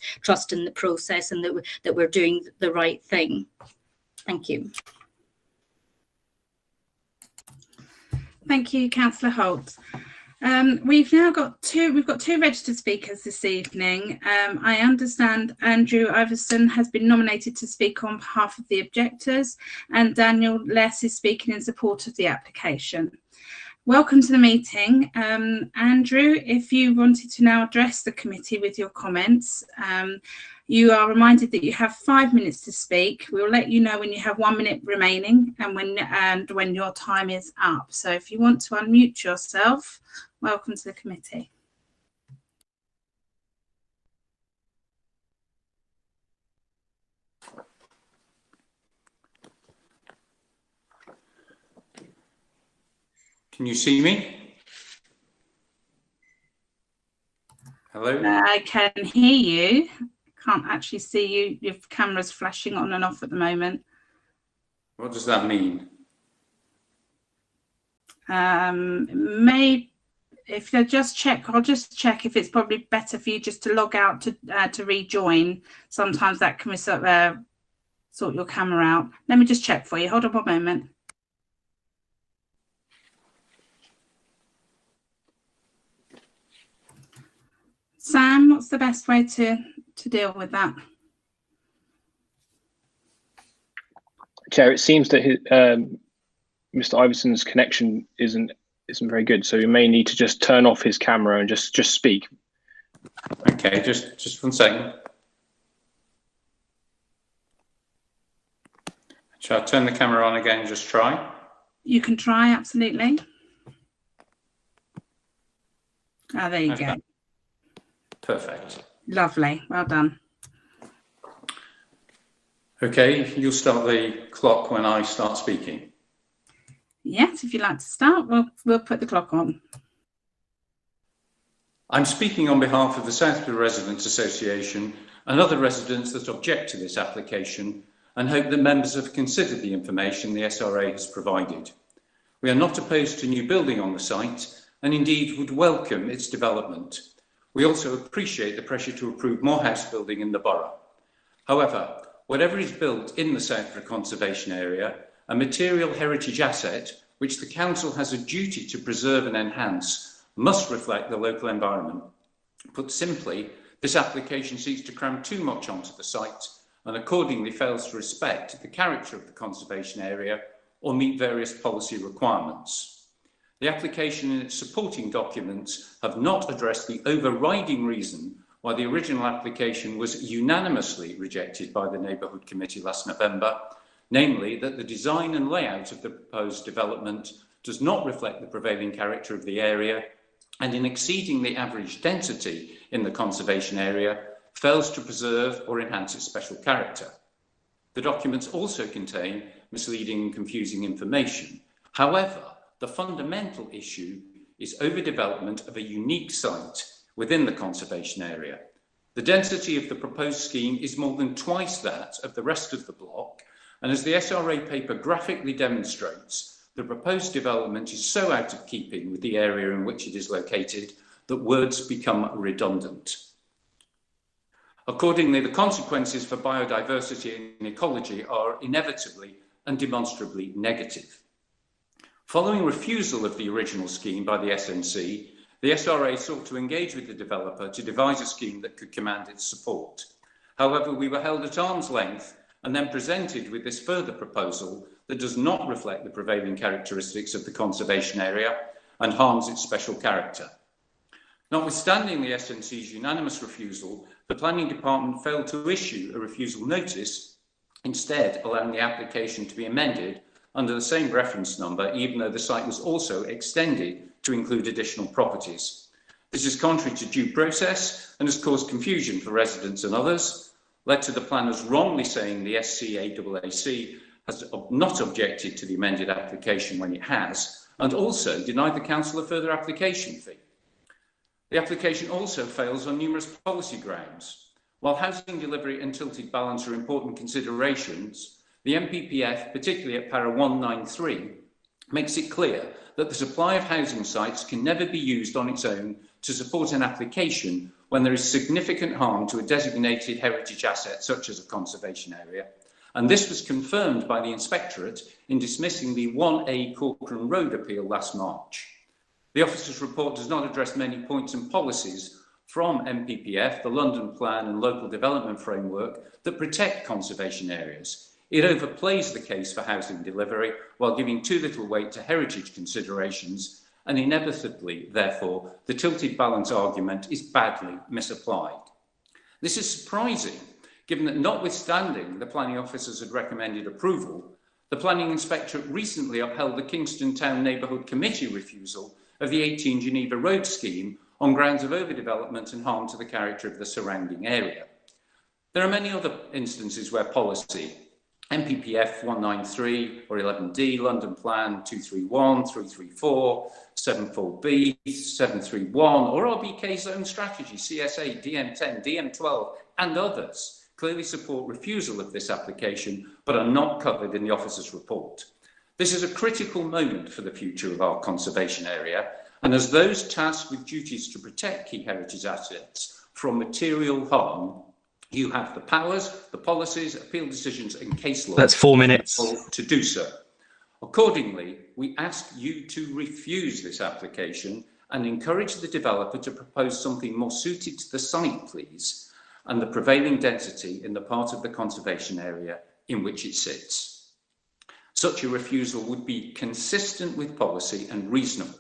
Speaker 9: in the process, and that we're doing the right thing. Thank you.
Speaker 4: Thank you, Councillor Holt. We've got two registered speakers this evening. I understand Andrew Iverson has been nominated to speak on behalf of the objectors, and Daniel Less is speaking in support of the application. Welcome to the meeting. Andrew, if you wanted to now address the committee with your comments, you are reminded that you have 5 minutes to speak. We'll let you know when you have 1 minute remaining and when your time is up. So if you want to unmute yourself, welcome to the committee.
Speaker 10: Can you see me? Hello?
Speaker 4: I can hear you. Can't actually see you. Your camera's flashing on and off at the moment.
Speaker 10: What does that mean?
Speaker 4: If you just check, I'll just check if it's probably better for you just to log out to rejoin. Sometimes that can sort your camera out. Let me just check for you. Hold on one moment. Sam, what's the best way to deal with that?
Speaker 2: Chair, it seems that Mr. Iverson's connection isn't very good, so we may need to just turn off his camera and just speak.
Speaker 10: Okay, just 1 second. Shall I turn the camera on again and just try?
Speaker 4: You can try, absolutely. Oh, there you go.
Speaker 10: Perfect.
Speaker 4: Lovely, well done.
Speaker 10: Okay, you'll start the clock when I start speaking.
Speaker 4: Yes, if you'd like to start, we'll put the clock on.
Speaker 10: I'm speaking on behalf of the Southbury Residents Association and other residents that object to this application and hope that members have considered the information the SRA has provided. We are not opposed to new building on the site and indeed would welcome its development. We also appreciate the pressure to approve more house building in the borough. However, whatever is built in the Southbury Conservation Area, a material heritage asset which the Council has a duty to preserve and enhance, must reflect the local environment. Put simply, this application seeks to cram too much onto the site and accordingly fails to respect the character of the conservation area or meet various policy requirements. The application and its supporting documents have not addressed the overriding reason why the original application was unanimously rejected by the Neighbourhood Committee last November, namely that the design and layout of the proposed development does not reflect the prevailing character of the area and in exceeding the average density in the conservation area fails to preserve or enhance its special character. The documents also contain misleading and confusing information. However, the fundamental issue is overdevelopment of a unique site within the conservation area. The density of the proposed scheme is more than twice that of the rest of the block, and as the SRA paper graphically demonstrates, the proposed development is so out of keeping with the area in which it is located that words become redundant. Accordingly, the consequences for biodiversity and ecology are inevitably and demonstrably negative. Following refusal of the original scheme by the SNC, the SRA sought to engage with the developer to devise a scheme that could command its support. However, we were held at arm's length and then presented with this further proposal that does not reflect the prevailing characteristics of the conservation area and harms its special character. Notwithstanding the SNC's unanimous refusal, the Planning Department failed to issue a refusal notice, instead allowing the application to be amended under the same reference number, even though the site was also extended to include additional properties. This is contrary to due process and has caused confusion for residents and others, led to the planners wrongly saying the SCAAAC has not objected to the amended application when it has, and also denied the council a further application fee. The application also fails on numerous policy grounds. While housing delivery and tilted balance are important considerations, the NPPF, particularly at para 193, makes it clear that the supply of housing sites can never be used on its own to support an application when there is significant harm to a designated heritage asset such as a conservation area. And this was confirmed by the Inspectorate in dismissing the 1A Corcoran Road appeal last March. The officer's report does not address many points and policies from NPPF, the London Plan and Local Development Framework that protect conservation areas. It overplays the case for housing delivery while giving too little weight to heritage considerations, and inevitably, therefore, the tilted balance argument is badly misapplied. This is surprising, given that notwithstanding the planning officers had recommended approval, the Planning Inspectorate recently upheld the Kingston Town Neighbourhood Committee refusal of the 18 Geneva Road scheme on grounds of overdevelopment and harm to the character of the surrounding area. There are many other instances where policy MPPF 193 or 11D, London Plan 231, 334, 74B, 731, or RBK Zone Strategy, CSA, DM10, DM12, and others clearly support refusal of this application, but are not covered in the officer's report. This is a critical moment for the future of our conservation area, and as those tasked with duties to protect key heritage assets from material harm, you have the powers, the policies, appeal decisions and case law.
Speaker 11: That's 4 minutes.
Speaker 10: To do so. Accordingly, we ask you to refuse this application and encourage the developer to propose something more suited to the site, please, and the prevailing density in the part of the conservation area in which it sits. Such a refusal would be consistent with policy and reasonable.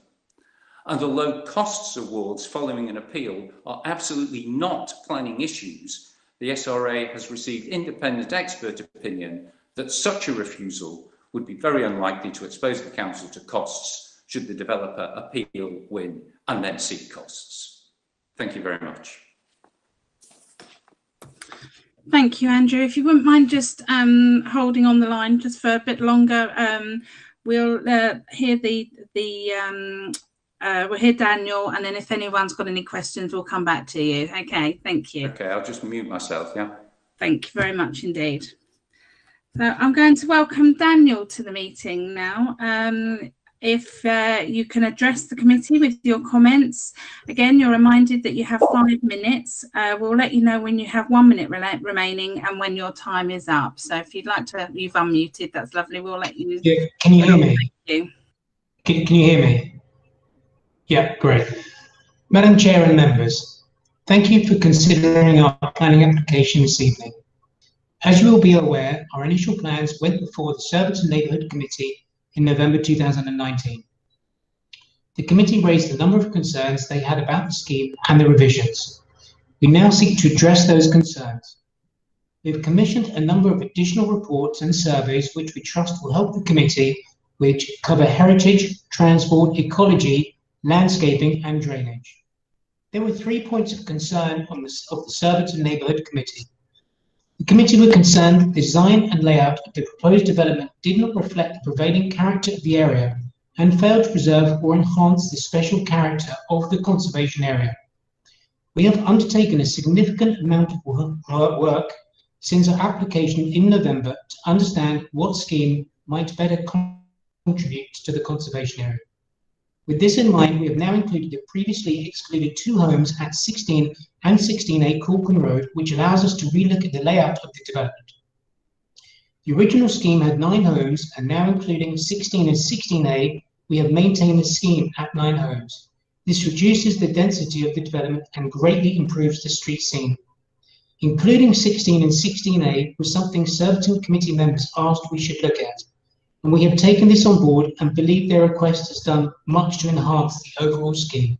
Speaker 10: And although costs awards following an appeal are absolutely not planning issues, the SRA has received independent expert opinion that such a refusal would be very unlikely to expose the council to costs should the developer appeal, win, and then seek costs. Thank you very much.
Speaker 4: Thank you, Andrew. If you wouldn't mind just holding on the line just for a bit longer, we'll hear we'll hear Daniel, and then if anyone's got any questions, we'll come back to you. Okay, thank you.
Speaker 10: Okay, I'll just mute myself, yeah.
Speaker 4: Thank you very much indeed. So I'm going to welcome Daniel to the meeting now. If you can address the committee with your comments. Again, you're reminded that you have 5 minutes. We'll let you know when you have 1 minute remaining and when your time is up. So if you'd like to, you've unmuted, that's lovely. We'll let you.
Speaker 12: Yeah, can you hear me?
Speaker 4: Thank you.
Speaker 12: Can you hear me? Yeah, great. Madam Chair and members, thank you for considering our planning application this evening. As you will be aware, our initial plans went before the Surbiton Neighbourhood Committee in November 2019. The committee raised a number of concerns they had about the scheme and the revisions. We now seek to address those concerns. We have commissioned a number of additional reports and surveys which we trust will help the committee, which cover heritage, transport, ecology, landscaping and drainage. There were 3 points of concern of the Surbiton Neighbourhood Committee. The committee were concerned that the design and layout of the proposed development did not reflect the prevailing character of the area and failed to preserve or enhance the special character of the conservation area. We have undertaken a significant amount of work since our application in November to understand what scheme might better contribute to the conservation area. With this in mind, we have now included the previously excluded 2 homes at 16 and 16A Corcoran Road, which allows us to relook at the layout of the development. The original scheme had 9 homes, and now including 16 and 16A, we have maintained the scheme at 9 homes. This reduces the density of the development and greatly improves the street scene. Including 16 and 16A was something Surbiton committee members asked we should look at, and we have taken this on board and believe their request has done much to enhance the overall scheme.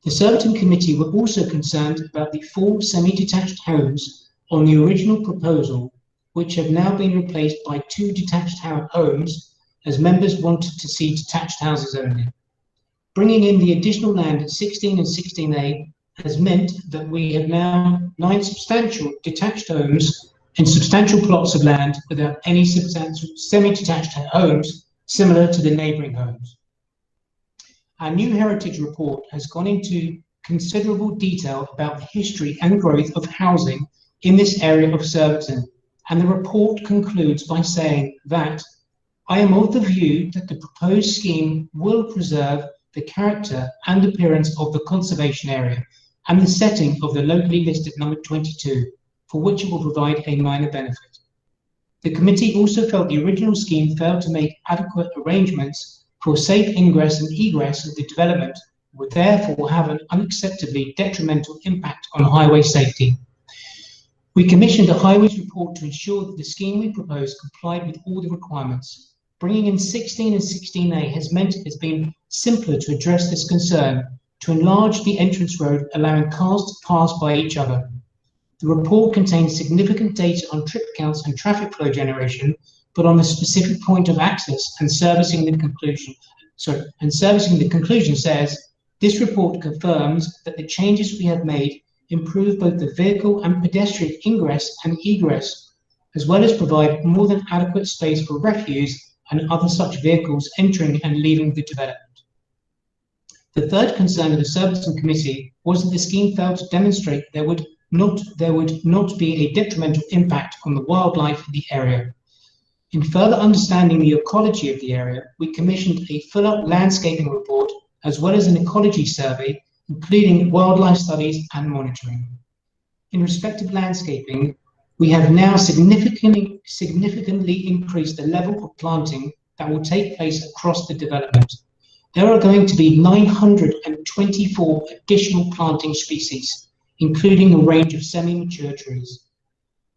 Speaker 12: The Surbiton committee were also concerned about the 4 semi-detached homes on the original proposal, which have now been replaced by 2 detached homes, as members wanted to see detached houses only. Bringing in the additional land at 16 and 16A has meant that we have now 9 substantial detached homes in substantial plots of land without any substantial semi-detached homes similar to the neighbouring homes. Our new heritage report has gone into considerable detail about the history and growth of housing in this area of Surbiton, and the report concludes by saying that I am of the view that the proposed scheme will preserve the character and appearance of the conservation area and the setting of the locally listed number 22, for which it will provide a minor benefit. The committee also felt the original scheme failed to make adequate arrangements for safe ingress and egress of the development, would therefore have an unacceptably detrimental impact on highway safety. We commissioned a highways report to ensure that the scheme we proposed complied with all the requirements. Bringing in 16 and 16A has meant it has been simpler to address this concern, to enlarge the entrance road, allowing cars to pass by each other. The report contains significant data on trip counts and traffic flow generation, but on the specific point of access and servicing the conclusion says, this report confirms that the changes we have made improve both the vehicle and pedestrian ingress and egress as well as provide more than adequate space for refuse and other such vehicles entering and leaving the development. The third concern of the Surbiton Committee was that the scheme failed to demonstrate there would not be a detrimental impact on the wildlife in the area. In further understanding the ecology of the area, we commissioned a full-up landscaping report as well as an ecology survey, including wildlife studies and monitoring. In respect of landscaping, we have now significantly increased the level of planting that will take place across the development. There are going to be 924 additional planting species, including a range of semi-mature trees.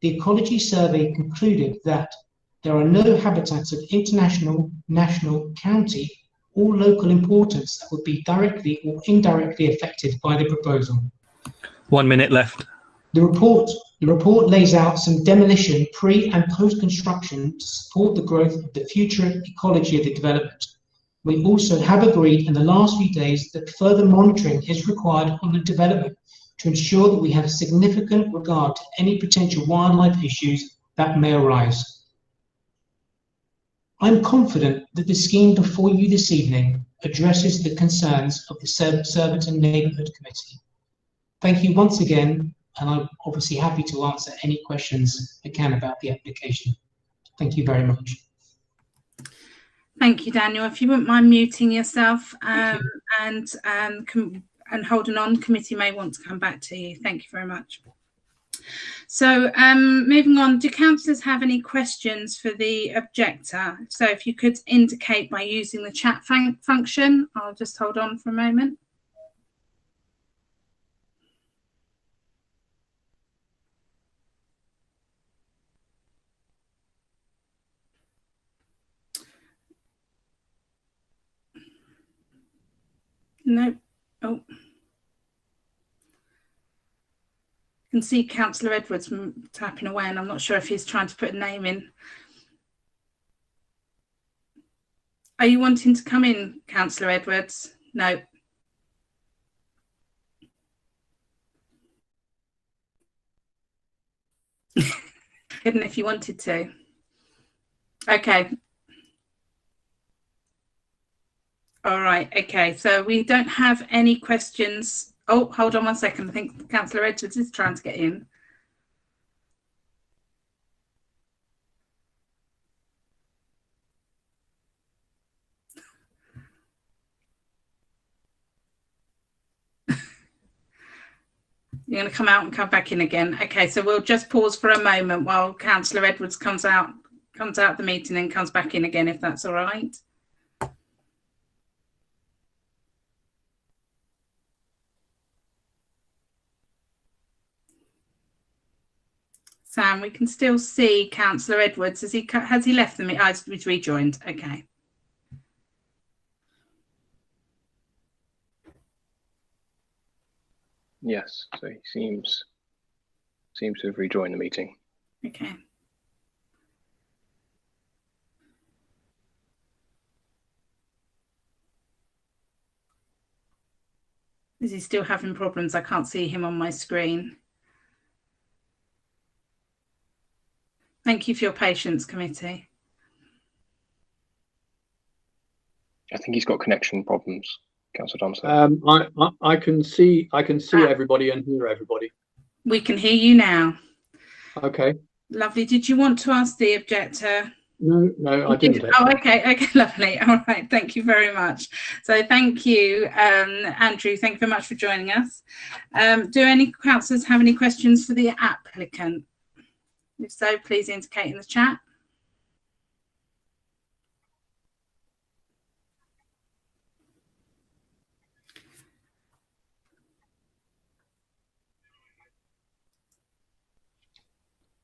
Speaker 12: The ecology survey concluded that there are no habitats of international, national, county, or local importance that would be directly or indirectly affected by the proposal.
Speaker 11: 1 minute left.
Speaker 12: The report lays out some demolition pre- and post-construction to support the growth of the future ecology of the development. We also have agreed in the last few days that further monitoring is required on the development to ensure that we have significant regard to any potential wildlife issues that may arise. I'm confident that the scheme before you this evening addresses the concerns of the Surbiton Neighbourhood Committee. Thank you once again, and I'm obviously happy to answer any questions I can about the application. Thank you very much.
Speaker 4: Thank you, Daniel. If you wouldn't mind muting yourself and holding on, the committee may want to come back to you. Thank you very much. So moving on, do councillors have any questions for the objector? So if you could indicate by using the chat function, I'll just hold on for a moment. No. Oh. I can see Councillor Edwards tapping away, and I'm not sure if he's trying to put a name in. Are you wanting to come in, Councillor Edwards? No. Couldn't if you wanted to. Okay. All right. Okay. So we don't have any questions. Oh, hold on 1 second. I think Councillor Edwards is trying to get in. You're going to come out and come back in again. Okay, so we'll just pause for a moment while Councillor Edwards comes out the meeting and comes back in again, if that's all right. Sam, we can still see Councillor Edwards. Has he left the meeting? Oh, he's rejoined. Okay.
Speaker 2: Yes, so he seems to have rejoined the meeting.
Speaker 4: Okay. Is he still having problems? I can't see him on my screen. Thank you for your patience, committee.
Speaker 2: I think he's got connection problems, Councillor Thompson.
Speaker 13: I can see everybody and hear everybody.
Speaker 4: We can hear you now.
Speaker 13: Okay.
Speaker 4: Lovely. Did you want to ask the objector?
Speaker 13: No, I didn't.
Speaker 4: Oh, okay, lovely. All right, thank you very much. So thank you, Andrew. Thank you very much for joining us. Do any councillors have any questions for the applicant? If so, please indicate in the chat.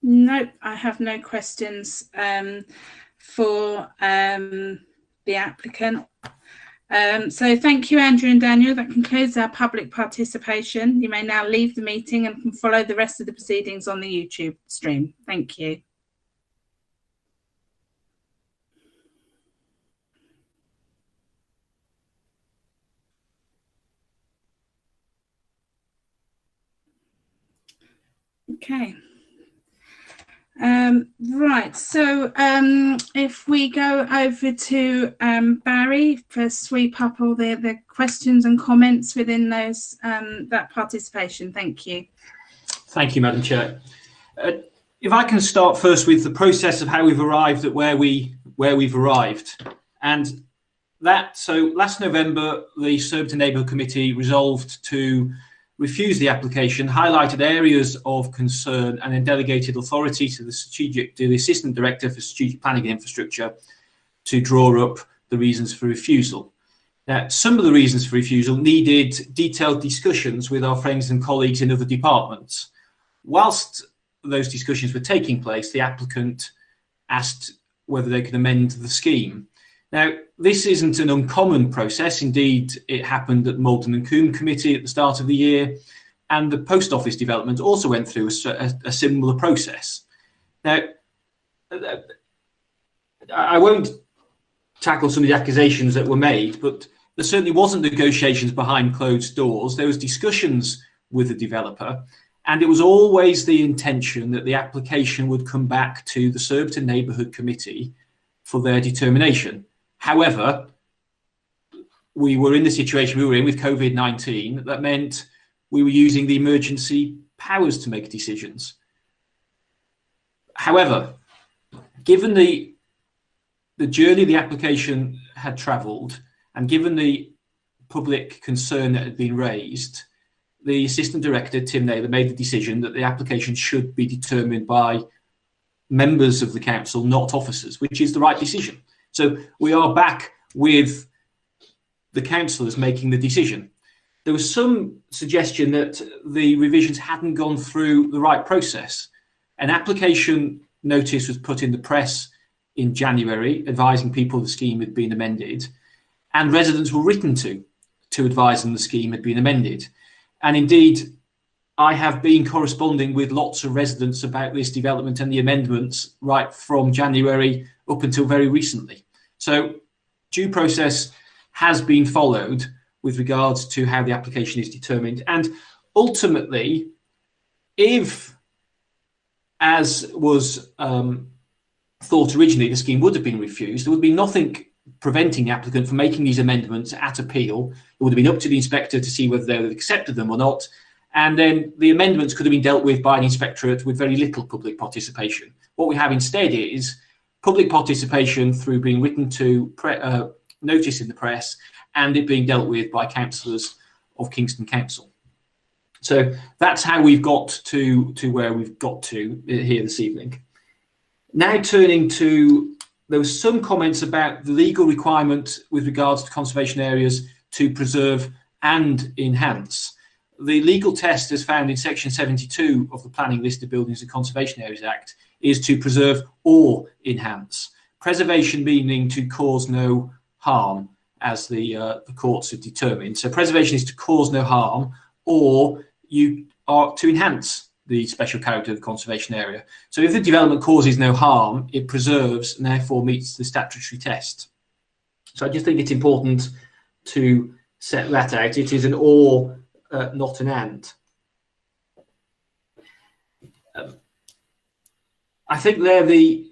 Speaker 4: Nope, I have no questions for the applicant. So thank you, Andrew and Daniel. That concludes our public participation. You may now leave the meeting and can follow the rest of the proceedings on the YouTube stream. Thank you. Okay. Right, so if we go over to Barry for sweep up all the questions and comments within those that participation. Thank you.
Speaker 6: Thank you, Madam Chair. If I can start first with the process of how we've arrived at where we've arrived, and that, so last November the Surbiton Neighbourhood Committee resolved to refuse the application, highlighted areas of concern, and then delegated authority to the Assistant Director for Strategic Planning and Infrastructure to draw up the reasons for refusal. Now, some of the reasons for refusal needed detailed discussions with our friends and colleagues in other departments. Whilst those discussions were taking place, the applicant asked whether they could amend the scheme. Now, this isn't an uncommon process. Indeed, it happened at Malden and Combe Committee at the start of the year, and the post office development also went through a similar process. Now, I won't tackle some of the accusations that were made, but there certainly wasn't negotiations behind closed doors. There was discussions with the developer, and it was always the intention that the application would come back to the Surbiton Neighbourhood Committee for their determination. However, we were in the situation we were in with COVID-19. That meant we were using the emergency powers to make decisions. However, given the journey the application had travelled, and given the public concern that had been raised, the Assistant Director, Tim Naylor, made the decision that the application should be determined by members of the council, not officers, which is the right decision. So we are back with the councillors making the decision. There was some suggestion that the revisions hadn't gone through the right process. An application notice was put in the press in January advising people the scheme had been amended, and residents were written to advise them the scheme had been amended. And indeed, I have been corresponding with lots of residents about this development and the amendments right from January up until very recently. So due process has been followed with regards to how the application is determined. And ultimately, if, as was thought originally, the scheme would have been refused, there would be nothing preventing the applicant from making these amendments at appeal. It would have been up to the inspector to see whether they would have accepted them or not. And then the amendments could have been dealt with by an inspectorate with very little public participation. What we have instead is public participation through being written to notice in the press, and it being dealt with by councillors of Kingston Council. So that's how we've got to where we've got to here this evening. Now turning to, there was some comments about the legal requirement with regards to conservation areas to preserve and enhance. The legal test, as found in section 72 of the Planning List of Buildings and Conservation Areas Act, is to preserve or enhance. Preservation meaning to cause no harm, as the courts have determined. So preservation is to cause no harm, or you are to enhance the special character of the conservation area. So if the development causes no harm, it preserves and therefore meets the statutory test. So I just think it's important to set that out. It is an or, not an and. I think they're the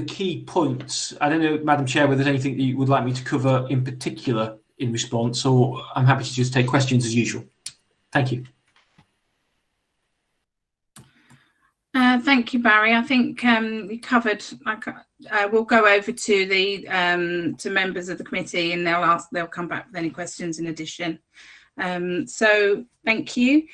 Speaker 6: key points. I don't know, Madam Chair, whether there's anything that you would like me to cover in particular in response, or I'm happy to just take questions as usual. Thank you.
Speaker 4: Thank you, Barry. I think we covered. We'll go over to the to members of the committee, and they'll come back with any questions in addition. So thank you.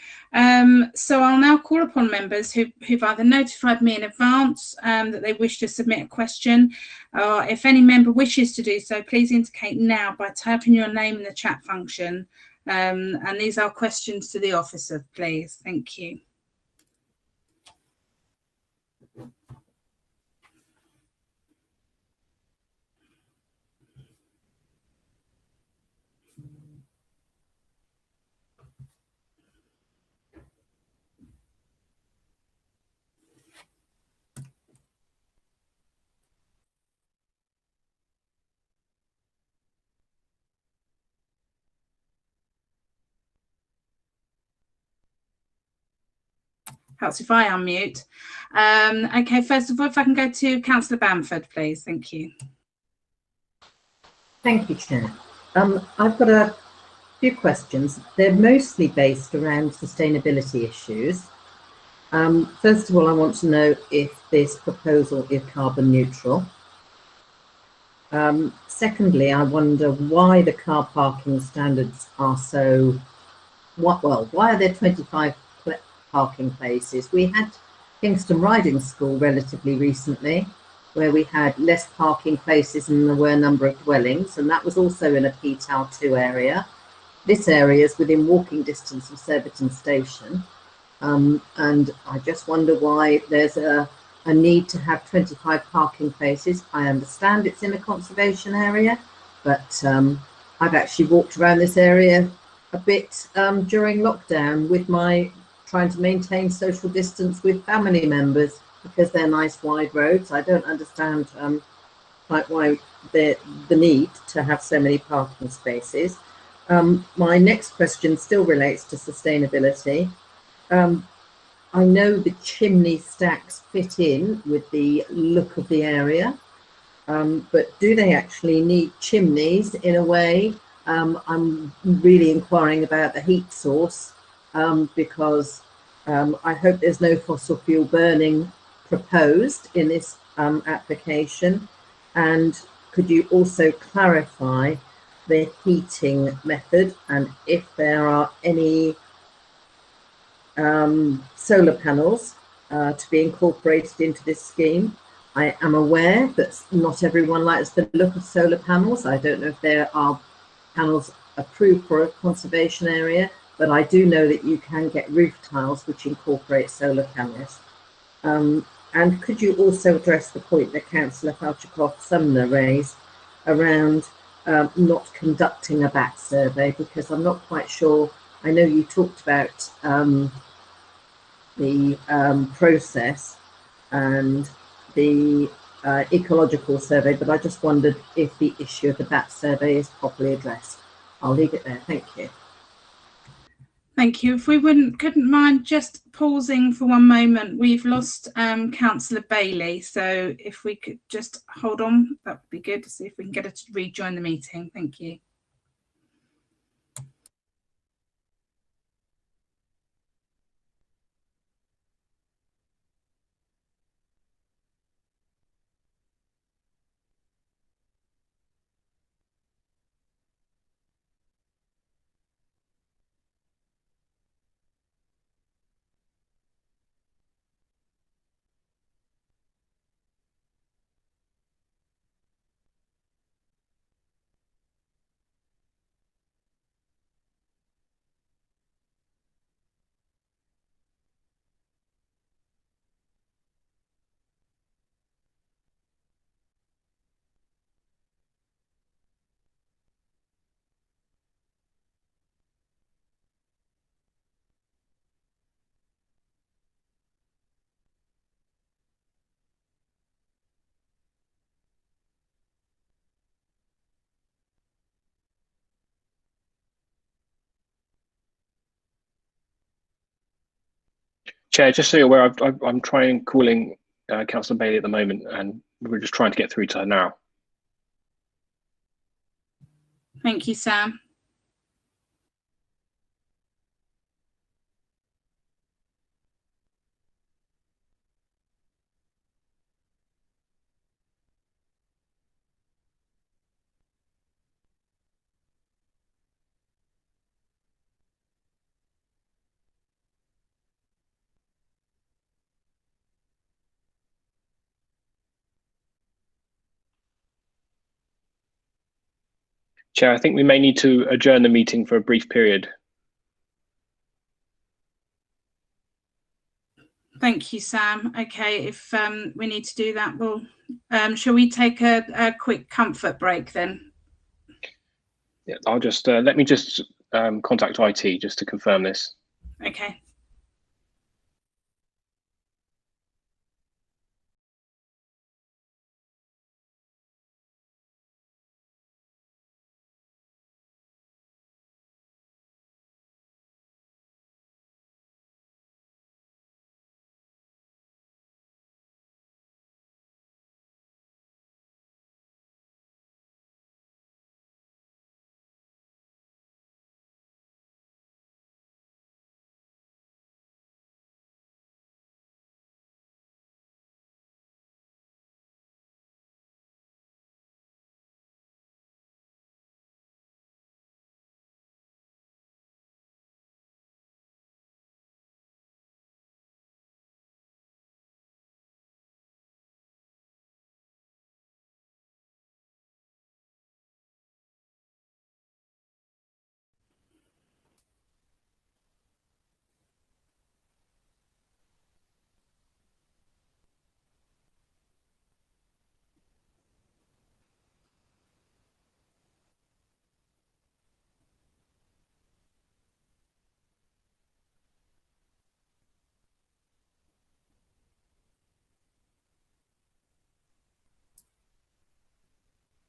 Speaker 4: So I'll now call upon members who've either notified me in advance that they wish to submit a question, or if any member wishes to do so, please indicate now by typing your name in the chat function. And these are questions to the officer, please. Thank you. Perhaps if I unmute. Okay, first of all, if I can go to Councillor Bamford, please. Thank you.
Speaker 3: Thank you, Chair. I've got a few questions. They're mostly based around sustainability issues. First of all, I want to know if this proposal is carbon neutral. Secondly, I wonder why the car parking standards are so, why are there 25 parking places? We had Kingston Riding School relatively recently, where we had less parking places than there were a number of dwellings, and that was also in a PTAL 2 area. This area is within walking distance of Surbiton Station, and I just wonder why there's a need to have 25 parking places. I understand it's in a conservation area, but I've actually walked around this area a bit during lockdown with trying to maintain social distance with family members because they're nice wide roads. I don't understand like why the need to have so many parking spaces. My next question still relates to sustainability. I know the chimney stacks fit in with the look of the area, but do they actually need chimneys in a way? I'm really inquiring about the heat source because I hope there's no fossil fuel burning proposed in this application. And could you also clarify the heating method and if there are any solar panels to be incorporated into this scheme? I am aware that not everyone likes the look of solar panels. I don't know if there are panels approved for a conservation area, but I do know that you can get roof tiles which incorporate solar panels. And could you also address the point that Councillor Falchikoff-Sumner raised around not conducting a bat survey, because I'm not quite sure. I know you talked about the process and the ecological survey, but I just wondered if the issue of the bat survey is properly addressed. I'll leave it there. Thank you.
Speaker 4: Thank you. If we couldn't mind just pausing for one moment. We've lost Councillor Bailey, so if we could just hold on, that would be good to see if we can get her to rejoin the meeting. Thank you.
Speaker 2: Chair, just so you're aware, I'm trying calling Councillor Bailey at the moment, and we're just trying to get through to her now.
Speaker 4: Thank you, Sam.
Speaker 2: Chair, I think we may need to adjourn the meeting for a brief period.
Speaker 4: Thank you, Sam. Okay, if we need to do that, we'll shall we take a quick comfort break then?
Speaker 2: Yeah, I'll just let me just contact IT just to confirm this.
Speaker 4: Okay.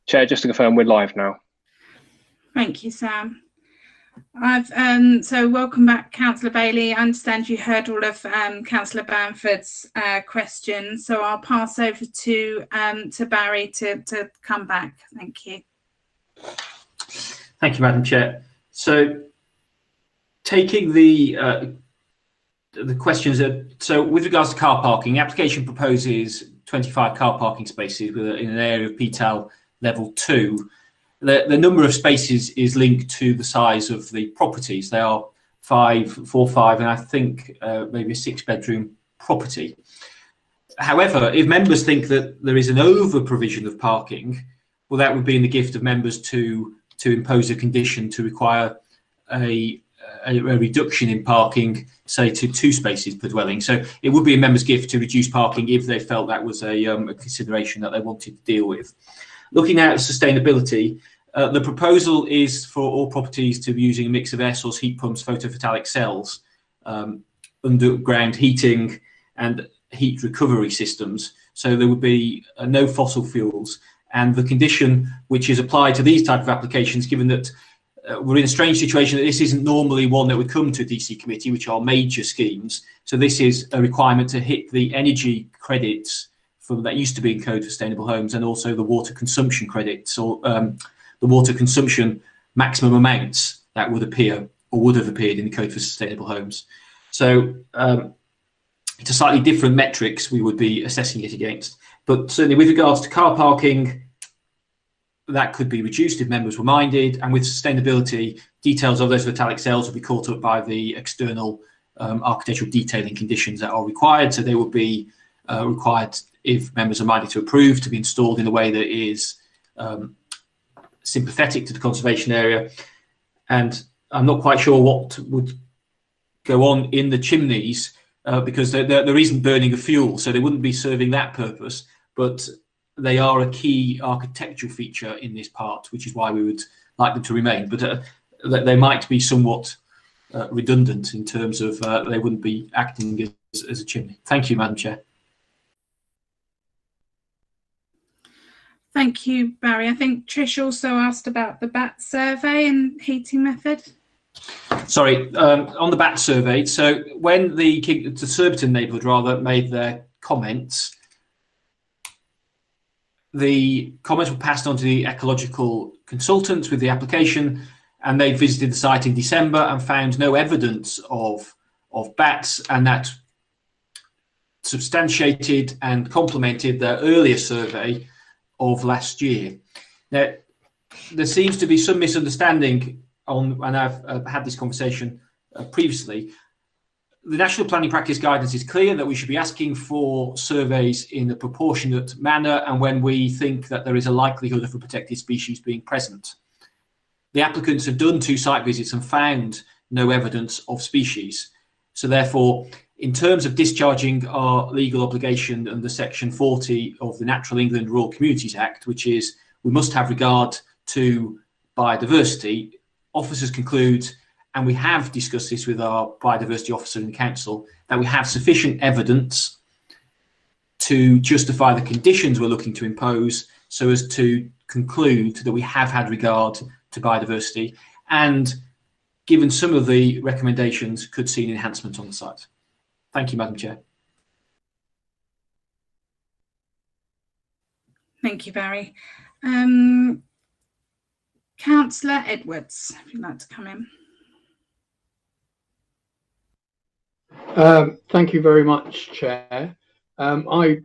Speaker 2: Chair, just to confirm, we're live now.
Speaker 4: Thank you, Sam. So welcome back, Councillor Bailey. I understand you heard all of Councillor Bamford's questions, so I'll pass over to Barry to come back. Thank you.
Speaker 6: Thank you, Madam Chair. So, taking the questions, so with regards to car parking, the application proposes 25 car parking spaces in an area of PTAL level 2. The number of spaces is linked to the size of the properties. They are 4, 5, and I think maybe a 6-bedroom property. However, if members think that there is an over provision of parking, well, that would be in the gift of members to impose a condition to require a reduction in parking, say to 2 spaces per dwelling. So it would be a member's gift to reduce parking if they felt that was a consideration that they wanted to deal with. Looking at sustainability, the proposal is for all properties to be using a mix of air source heat pumps, photovoltaic cells, underground heating and heat recovery systems. So there would be no fossil fuels. And the condition which is applied to these type of applications, given that we're in a strange situation that this isn't normally one that would come to DC committee, which are major schemes. So this is a requirement to hit the energy credits from that used to be in Code for Sustainable Homes, and also the water consumption credits, or the water consumption maximum amounts that would appear or would have appeared in the Code for Sustainable Homes. So it's a slightly different metrics we would be assessing it against. But certainly with regards to car parking, that could be reduced if members were minded, and with sustainability, details of those metallic cells will be caught up by the external architectural detailing conditions that are required. So they would be required, if members are minded to approve, to be installed in a way that is sympathetic to the conservation area. And I'm not quite sure what would go on in the chimneys because there isn't burning of fuel, so they wouldn't be serving that purpose, but they are a key architectural feature in this part, which is why we would like them to remain. But they might be somewhat redundant in terms of they wouldn't be acting as a chimney. Thank you, Madam Chair.
Speaker 4: Thank you, Barry. I think Trish also asked about the BAT survey and heating method.
Speaker 6: Sorry, on the BAT survey. So when the Surbiton neighbourhood rather made their comments, the comments were passed on to the ecological consultants with the application, and they visited the site in December and found no evidence of bats, and that substantiated and complemented their earlier survey of last year. Now, there seems to be some misunderstanding on, and I've had this conversation previously. The National Planning Practice Guidance is clear that we should be asking for surveys in a proportionate manner and when we think that there is a likelihood of a protected species being present. The applicants have done 2 site visits and found no evidence of species. So therefore, in terms of discharging our legal obligation under Section 40 of the Natural England Rural Communities Act, which is we must have regard to biodiversity, officers conclude, and we have discussed this with our biodiversity officer in council, that we have sufficient evidence to justify the conditions we're looking to impose so as to conclude that we have had regard to biodiversity, and given some of the recommendations, could see an enhancement on the site. Thank you, Madam Chair.
Speaker 4: Thank you, Barry. Councillor Edwards, if you'd like to come in.
Speaker 13: Thank you very much, Chair. I,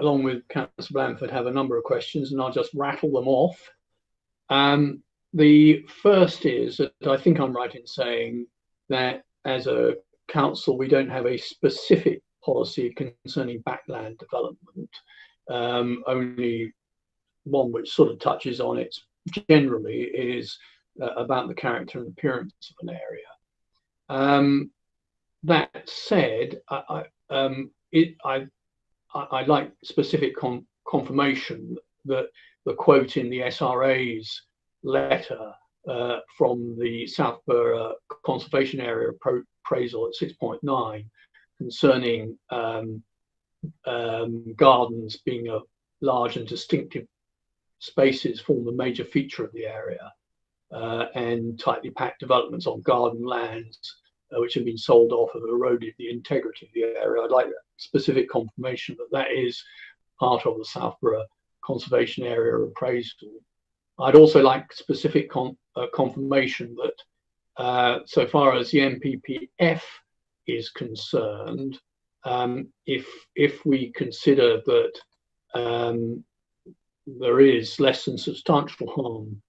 Speaker 13: along with Councillor Blanford, have a number of questions, and I'll just rattle them off. The first is that I think I'm right in saying that as a council, we don't have a specific policy concerning backland development, only one which sort of touches on it generally is about the character and appearance of an area. That said, I'd like specific confirmation that the quote in the SRA's letter from the Southborough Conservation Area appraisal at 6.9 concerning gardens being a large and distinctive spaces form the major feature of the area, and tightly packed developments on garden lands, which have been sold off, have eroded the integrity of the area. I'd like specific confirmation that that is part of the Southborough Conservation Area appraisal. I'd also like specific confirmation that so far as the NPPF is concerned, if we consider that there is less than substantial harm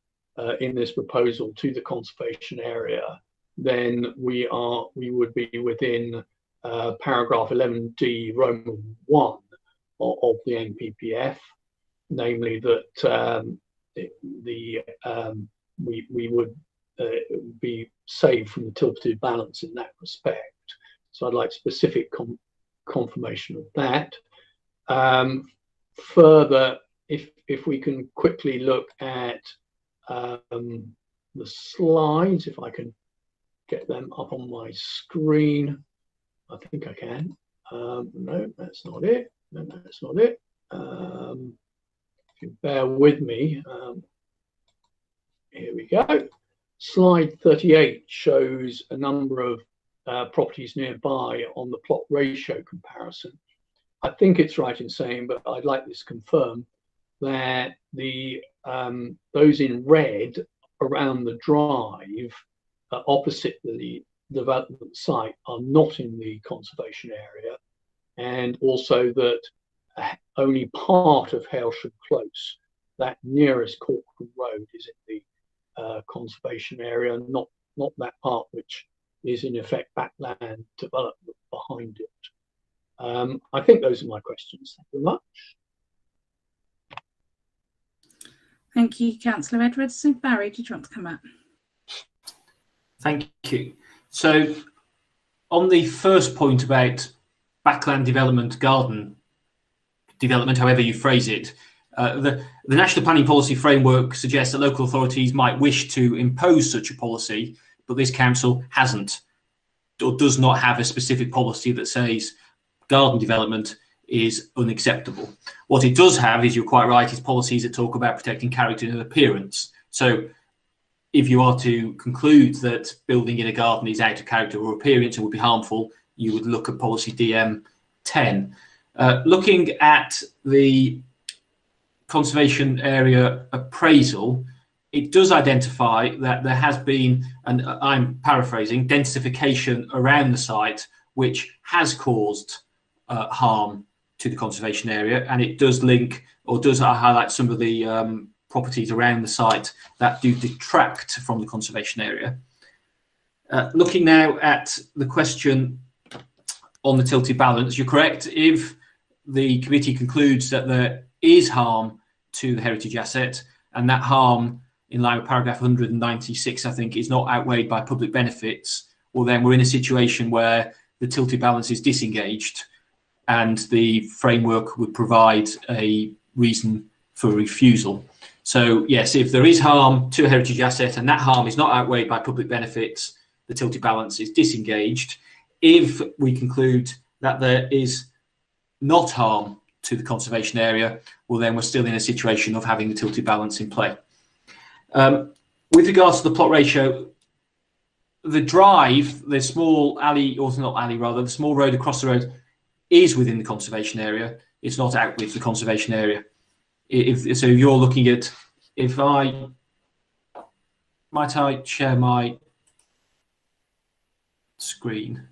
Speaker 13: in this proposal to the conservation area, then we would be within paragraph 11D Roman 1 of the NPPF, namely that we would be saved from the tilted balance in that respect. So I'd like specific confirmation of that. Further, if we can quickly look at the slides, if I can get them up on my screen. I think I can. No, that's not it. No, that's not it. If you bear with me, here we go. Slide 38 shows a number of properties nearby on the plot ratio comparison. I think it's right in saying, but I'd like this confirmed, that the those in red around the drive opposite the development site are not in the conservation area, and also that only part of Hailsham Close, that nearest Corcoran Road, is in the conservation area, not that part which is in effect backland development behind it. I think those are my questions. Thank you very much.
Speaker 4: Thank you, Councillor Edwards. So Barry, did you want to come up?
Speaker 6: Thank you. So on the first point about backland development, garden development, however you phrase it, the National Planning Policy Framework suggests that local authorities might wish to impose such a policy, but this council hasn't or does not have a specific policy that says garden development is unacceptable. What it does have, is you're quite right, is policies that talk about protecting character and appearance. So if you are to conclude that building in a garden is out of character or appearance and would be harmful, you would look at policy DM 10. Looking at the conservation area appraisal, it does identify that there has been, and I'm paraphrasing, densification around the site, which has caused harm to the conservation area, and it does link or does highlight some of the properties around the site that do detract from the conservation area. Looking now at the question on the tilted balance, you're correct. If the committee concludes that there is harm to the heritage asset, and that harm, in line with paragraph 196, I think, is not outweighed by public benefits, well, then we're in a situation where the tilted balance is disengaged, and the framework would provide a reason for refusal. So yes, if there is harm to a heritage asset and that harm is not outweighed by public benefits, the tilted balance is disengaged. If we conclude that there is not harm to the conservation area, well, then we're still in a situation of having the tilted balance in play. With regards to the plot ratio, the drive, the small alley, or not alley rather, the small road across the road is within the conservation area. It's not out with the conservation area. So if you're looking at, might I share my screen?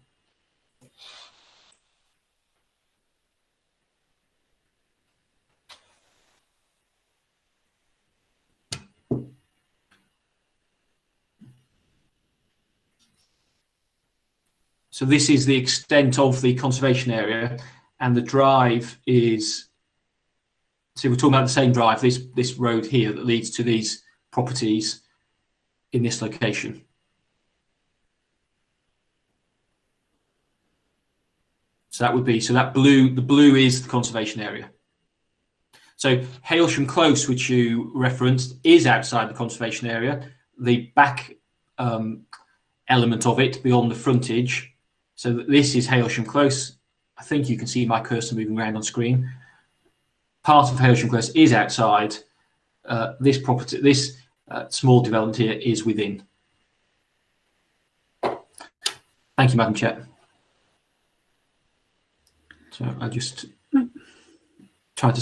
Speaker 6: So this is the extent of the conservation area, and the drive is, so we're talking about the same drive, this road here that leads to these properties in this location. So that would be, so that blue, the blue is the conservation area. So Hailsham Close, which you referenced, is outside the conservation area. The back element of it beyond the frontage. So this is Hailsham Close. I think you can see my cursor moving around on screen. Part of Hailsham Close is outside. this property, this small development here, is within. Thank you, Madam Chair. So I just try to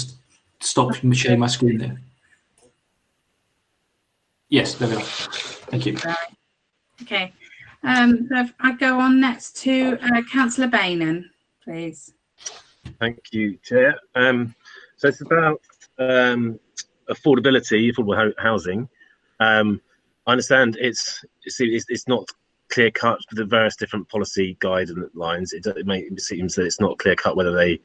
Speaker 6: stop sharing my screen there. Yes, there we are. Thank you.
Speaker 4: Okay. So if I go on next to Councillor Bainan, please.
Speaker 5: Thank you, Chair. So it's about affordability, affordable housing. I understand it's not clear cut for the various different policy guidelines. It seems that it's not clear cut whether they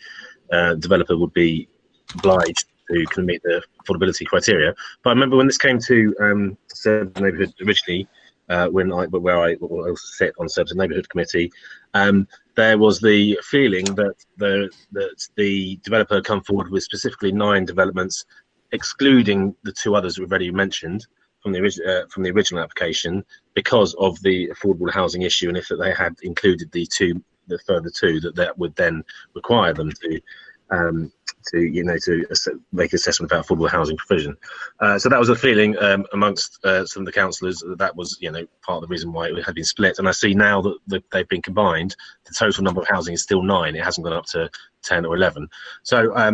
Speaker 5: developer would be obliged to meet the affordability criteria. But I remember when this came to Surbiton Neighbourhood originally, where I also sit on Surbiton Neighbourhood Committee, there was the feeling that the developer had come forward with specifically 9 developments, excluding the 2 others we've already mentioned from the original application, because of the affordable housing issue, and if they had included the further 2, that would then require them to make an assessment about affordable housing provision. So that was a feeling amongst some of the councillors that was part of the reason why it had been split. And I see now that they've been combined, the total number of housing is still 9. It hasn't gone up to 10 or 11. So I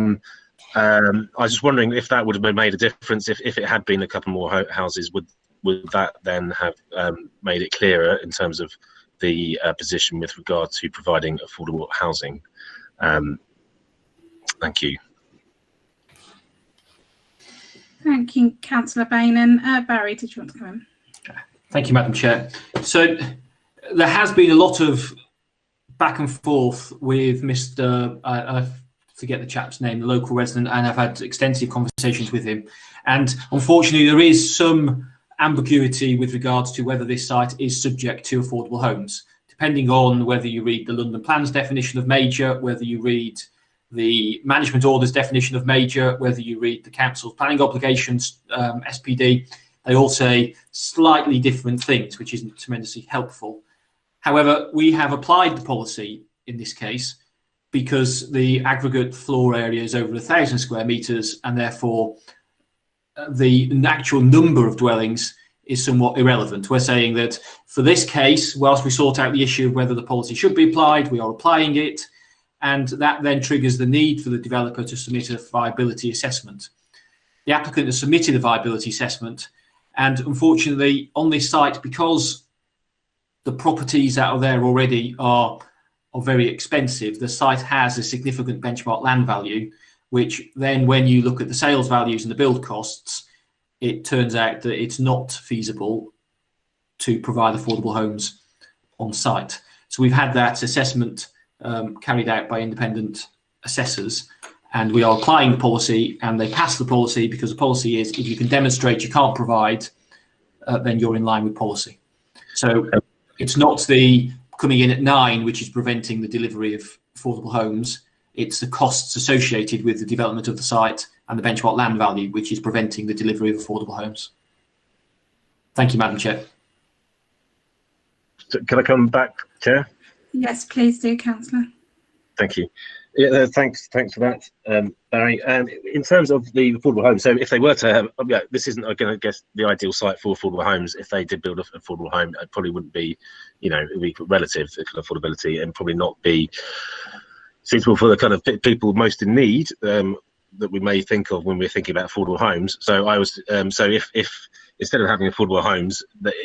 Speaker 5: was just wondering if that would have made a difference. If it had been a couple more houses, would that then have made it clearer in terms of the position with regard to providing affordable housing? Thank you.
Speaker 4: Thank you, Councillor Bainan. Barry, did you want to come in?
Speaker 6: Thank you, Madam Chair. So there has been a lot of back and forth with Mr. I forget the chap's name, the local resident, and I've had extensive conversations with him. And unfortunately, there is some ambiguity with regards to whether this site is subject to affordable homes, depending on whether you read the London Plan's definition of major, whether you read the management order's definition of major, whether you read the council's planning obligations, SPD. They all say slightly different things, which isn't tremendously helpful. However, we have applied the policy in this case because the aggregate floor area is over 1,000 square metres, and therefore the actual number of dwellings is somewhat irrelevant. We're saying that for this case, whilst we sort out the issue of whether the policy should be applied, we are applying it, and that then triggers the need for the developer to submit a viability assessment. The applicant has submitted a viability assessment, and unfortunately on this site, because the properties that are there already are very expensive, the site has a significant benchmark land value, which then when you look at the sales values and the build costs, it turns out that it's not feasible to provide affordable homes on site. So we've had that assessment carried out by independent assessors, and we are applying the policy, and they pass the policy because the policy is if you can demonstrate you can't provide, then you're in line with policy. So it's not the coming in at 9 which is preventing the delivery of affordable homes, it's the costs associated with the development of the site and the benchmark land value which is preventing the delivery of affordable homes. Thank you, Madam Chair.
Speaker 5: Can I come back, Chair?
Speaker 4: Yes, please do, Councillor.
Speaker 5: Thank you. Yeah, thanks for that, Barry. In terms of the affordable homes, so if they were to have, this isn't, I guess, the ideal site for affordable homes. If they did build an affordable home, it probably wouldn't be, it would be relative to affordability and probably not be suitable for the kind of people most in need that we may think of when we're thinking about affordable homes. So I was, if instead of having affordable homes, that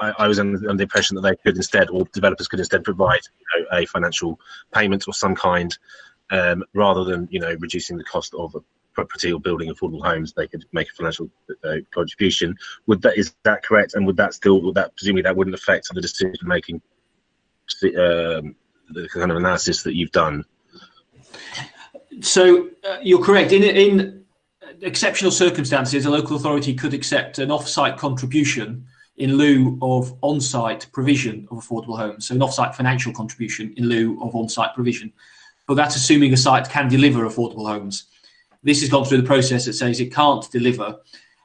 Speaker 5: I was under the impression that they could instead, or developers could instead provide a financial payment of some kind, rather than reducing the cost of a property or building affordable homes. They could make a financial contribution. Is that correct? And would that presumably that wouldn't affect the decision making, the kind of analysis that you've done?
Speaker 6: So you're correct. In exceptional circumstances, a local authority could accept an off-site contribution in lieu of on-site provision of affordable homes. So an off-site financial contribution in lieu of on-site provision. But that's assuming a site can deliver affordable homes. This has gone through the process that says it can't deliver.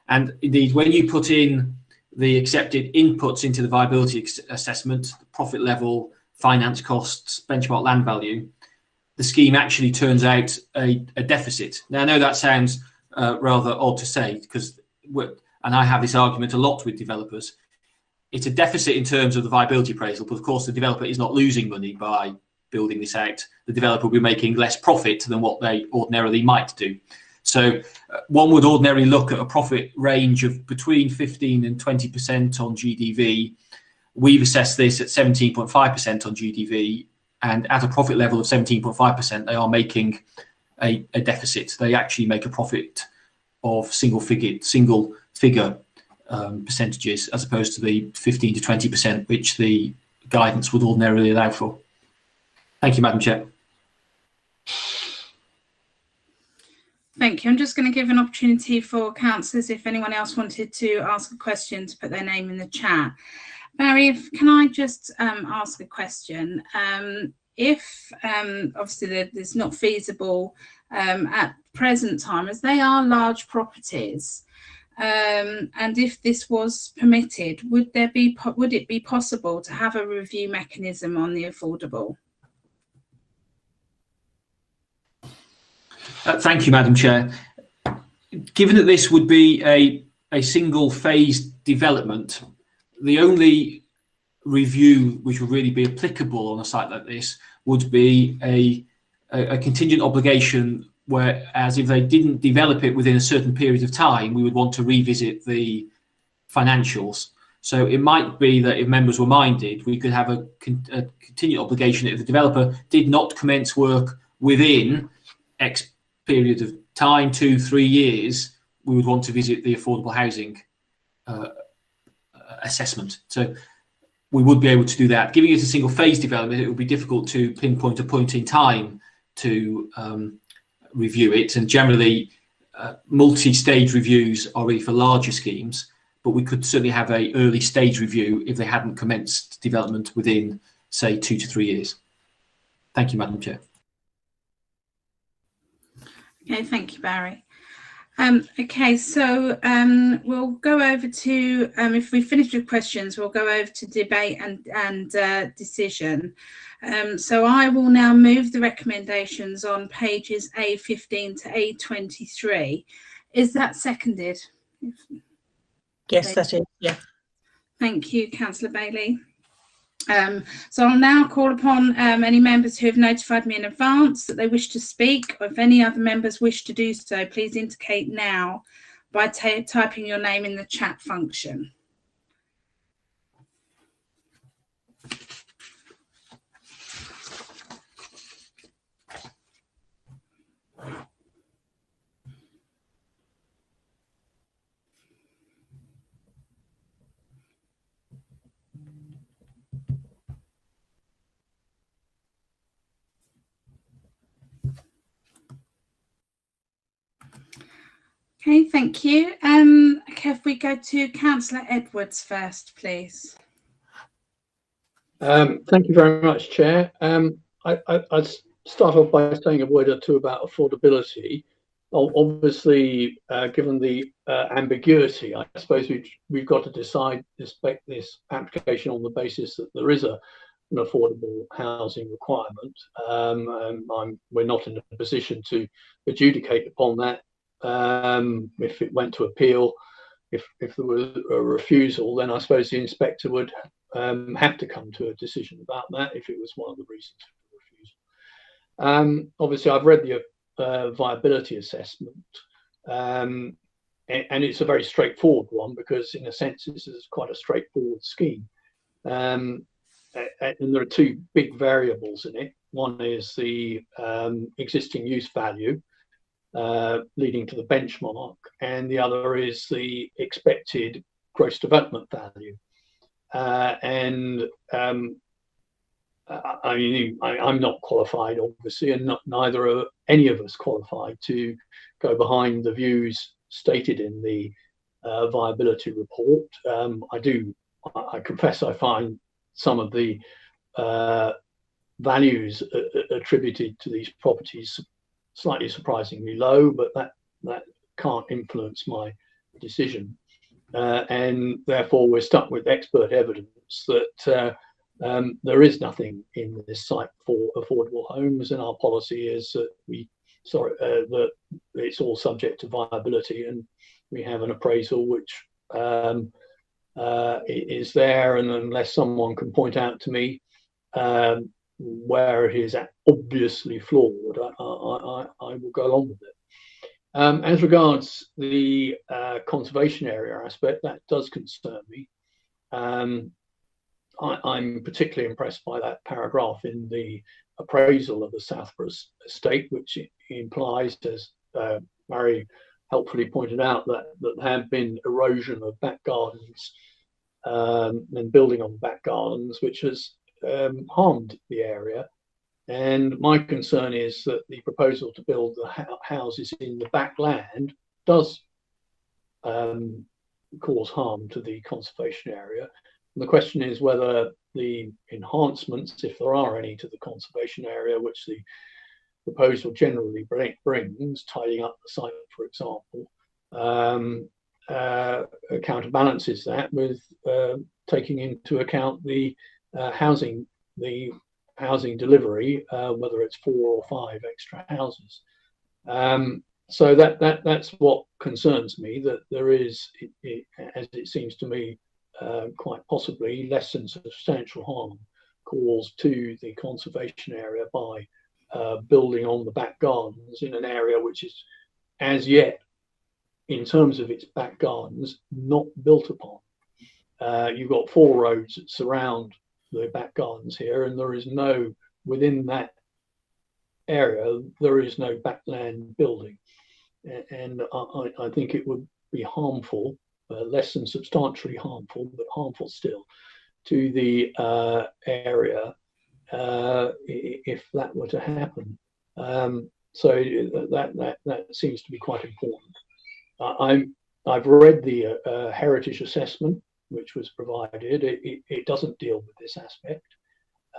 Speaker 6: And indeed, when you put in the accepted inputs into the viability assessment, the profit level, finance costs, benchmark land value, the scheme actually turns out a deficit. Now, I know that sounds rather odd to say, because, and I have this argument a lot with developers, it's a deficit in terms of the viability appraisal, but of course the developer is not losing money by building this out. The developer will be making less profit than what they ordinarily might do. So one would ordinarily look at a profit range of between 15 and 20% on GDV. We've assessed this at 17.5% on GDV, and at a profit level of 17.5%, they are making a deficit. They actually make a profit of single figure percentages, as opposed to the 15 to 20%, which the guidance would ordinarily allow for. Thank you, Madam Chair.
Speaker 4: Thank you. I'm just going to give an opportunity for councillors, if anyone else wanted to ask a question, to put their name in the chat. Barry, can I just ask a question? If obviously it's not feasible at present time, as they are large properties, and if this was permitted, would it be possible to have a review mechanism on the affordable?
Speaker 6: Thank you, Madam Chair. Given that this would be a single phase development, the only review which would really be applicable on a site like this would be a contingent obligation, whereas if they didn't develop it within a certain period of time, we would want to revisit the financials. So it might be that if members were minded, we could have a contingent obligation if the developer did not commence work within X period of time, 2-3 years, we would want to visit the affordable housing assessment. So we would be able to do that. Giving it a single phase development, it would be difficult to pinpoint a point in time to review it. And generally, multi-stage reviews are really for larger schemes, but we could certainly have an early stage review if they hadn't commenced development within, say, 2 to 3 years. Thank you, Madam Chair.
Speaker 4: Okay, thank you, Barry. Okay, so we'll go over to, if we finish with questions, we'll go over to debate and decision. So I will now move the recommendations on pages A15 to A23. Is that seconded?
Speaker 14: Yes, that is, yeah.
Speaker 4: Thank you, Councillor Bailey. So I'll now call upon any members who have notified me in advance that they wish to speak, or if any other members wish to do so, please indicate now by typing your name in the chat function. Okay, thank you. Okay, if we go to Councillor Edwards first, please.
Speaker 13: Thank you very much, Chair. I'd start off by saying a word or two about affordability. Obviously, given the ambiguity, I suppose we've got to decide this application on the basis that there is an affordable housing requirement. We're not in a position to adjudicate upon that. If it went to appeal, if there was a refusal, then I suppose the inspector would have to come to a decision about that if it was one of the reasons for the refusal. Obviously, I've read the viability assessment, and it's a very straightforward one because, in a sense, this is quite a straightforward scheme. And there are two big variables in it. One is the existing use value, leading to the benchmark, and the other is the expected gross development value. I'm not qualified, obviously, and neither are any of us qualified to go behind the views stated in the viability report. I confess I find some of the values attributed to these properties slightly surprisingly low, but that can't influence my decision. And therefore, we're stuck with expert evidence that there is nothing in this site for affordable homes, and our policy is that we that it's all subject to viability, and we have an appraisal which is there, and unless someone can point out to me where it is obviously flawed, I will go along with it. As regards the conservation area aspect, that does concern me. I'm particularly impressed by that paragraph in the appraisal of the Southborough estate, which implies, as Mary helpfully pointed out, that there have been erosion of back gardens and building on back gardens, which has harmed the area. And my concern is that the proposal to build the houses in the back land does cause harm to the conservation area. And the question is whether the enhancements, if there are any, to the conservation area, which the proposal generally brings, tidying up the site, for example, counterbalances that with taking into account the housing delivery, whether it's 4 or 5 extra houses. So that's what concerns me, that there is, as it seems to me, quite possibly less than substantial harm caused to the conservation area by building on the back gardens in an area which is as yet, in terms of its back gardens, not built upon. You've got 4 roads that surround the back gardens here, and there is no, within that area, there is no backland building. And I think it would be harmful, less than substantially harmful, but harmful still, to the area if that were to happen. So that seems to be quite important. I've read the heritage assessment which was provided. It doesn't deal with this aspect.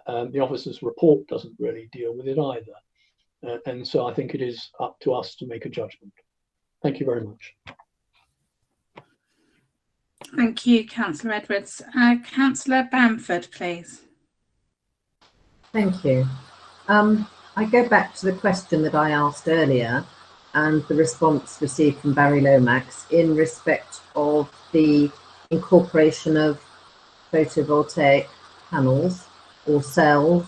Speaker 13: The officer's report doesn't really deal with it either. And so I think it is up to us to make a judgment. Thank you very much.
Speaker 4: Thank you, Councillor Edwards. Councillor Bamford, please.
Speaker 3: Thank you. I go back to the question that I asked earlier and the response received from Barry Lomax in respect of the incorporation of photovoltaic panels or cells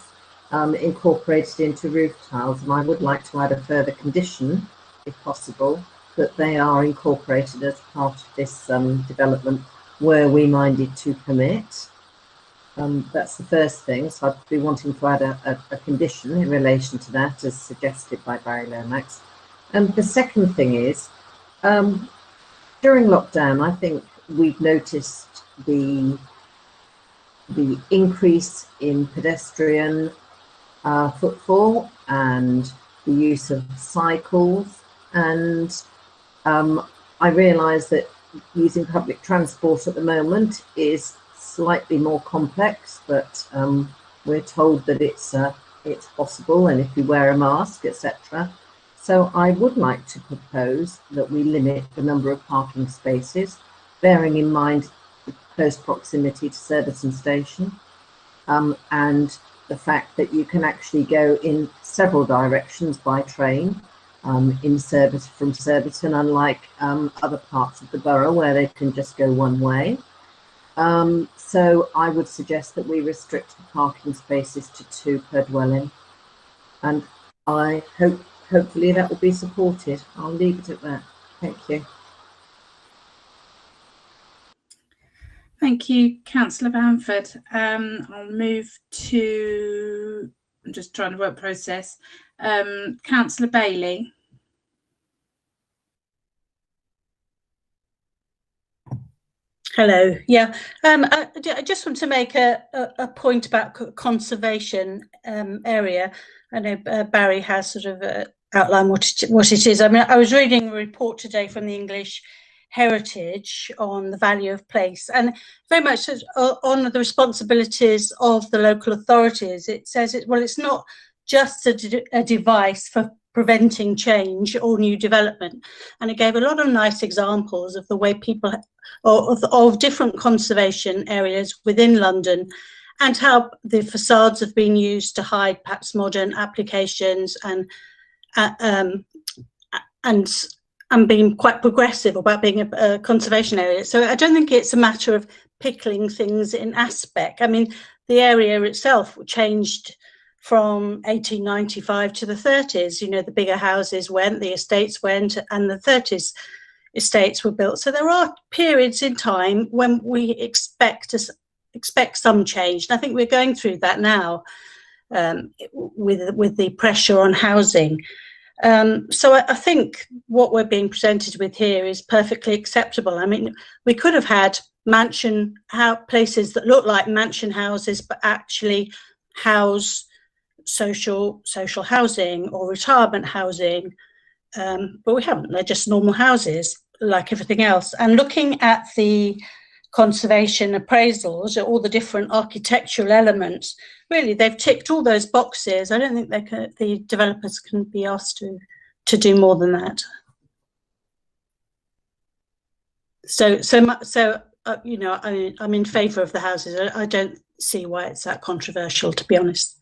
Speaker 3: incorporated into roof tiles, and I would like to add a further condition, if possible, that they are incorporated as part of this development were we minded to permit. That's the first thing, so I'd be wanting to add a condition in relation to that, as suggested by Barry Lomax. The second thing is, during lockdown, I think we've noticed the increase in pedestrian footfall and the use of cycles, and I realise that using public transport at the moment is slightly more complex, but we're told that it's possible, and if you wear a mask, etc. So I would like to propose that we limit the number of parking spaces, bearing in mind the close proximity to Surbiton Station, and the fact that you can actually go in several directions by train in Surbiton, from Surbiton, unlike other parts of the borough where they can just go one way. So I would suggest that we restrict the parking spaces to 2 per dwelling, and I hopefully that will be supported. I'll leave it at that. Thank you.
Speaker 4: Thank you, Councillor Bamford. I'll move to, I'm just trying to work process, Councillor Bailey.
Speaker 14: Hello. Yeah, I just want to make a point about conservation area. I know Barry has sort of outlined what it is. I mean, I was reading a report today from the English Heritage on the value of place, and very much on the responsibilities of the local authorities. It says it's not just a device for preventing change or new development, and it gave a lot of nice examples of the way people of different conservation areas within London, and how the facades have been used to hide perhaps modern applications and being quite progressive about being a conservation area. So I don't think it's a matter of pickling things in aspect. I mean, the area itself changed from 1895 to the 30s. You know, the bigger houses went, the estates went, and the 30s estates were built. So there are periods in time when we expect some change. And I think we're going through that now with the pressure on housing. So I think what we're being presented with here is perfectly acceptable. I mean, we could have had places that look like mansion houses, but actually house social housing or retirement housing, but we haven't. They're just normal houses like everything else. And looking at the conservation appraisals, all the different architectural elements, really they've ticked all those boxes. I don't think the developers can be asked to do more than that. So you know, I'm in favour of the houses. I don't see why it's that controversial, to be honest.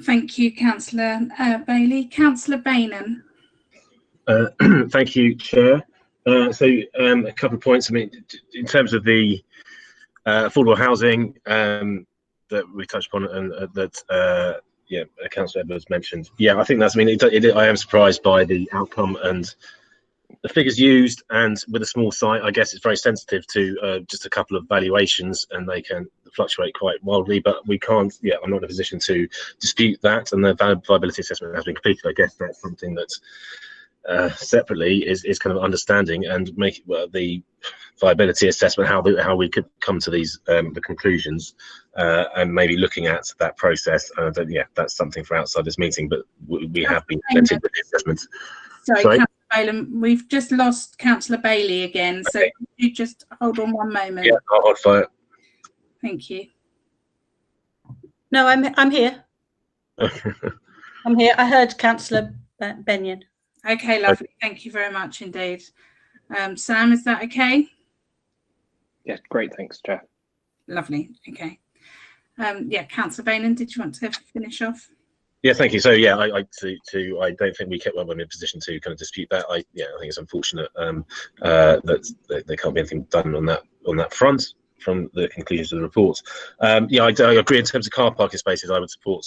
Speaker 4: Thank you, Councillor Bailey. Councillor Bainan.
Speaker 5: Thank you, Chair. A couple of points. I mean, in terms of the affordable housing that we touched upon and that Councillor Edwards mentioned. Yeah, I think that's. I mean, I am surprised by the outcome and the figures used, and with a small site, I guess it's very sensitive to just a couple of valuations, and they can fluctuate quite wildly. But we can't. Yeah, I'm not in a position to dispute that, and the viability assessment has been completed. I guess that's something that separately is kind of understanding and make the viability assessment, how we could come to these the conclusions, and maybe looking at that process. That's something for outside this meeting, but we have been presented with the assessment.
Speaker 4: Sorry. Councillor Bailan, we've just lost Councillor Bailey again, so could you just hold on one moment?
Speaker 5: Yeah, I'll hold fire.
Speaker 4: Thank you.
Speaker 14: No, I'm here. I'm here. I heard Councillor Benyon.
Speaker 4: Okay, lovely. Thank you very much indeed. Sam, is that okay?
Speaker 2: Yeah, great. Thanks, Chair.
Speaker 4: Lovely. Okay. Councillor Bainan, did you want to finish off?
Speaker 5: Yeah, thank you. So yeah, I don't think we kept well in a position to kind of dispute that. I think it's unfortunate that there can't be anything done on that front from the conclusions of the report. I agree in terms of car parking spaces. I would support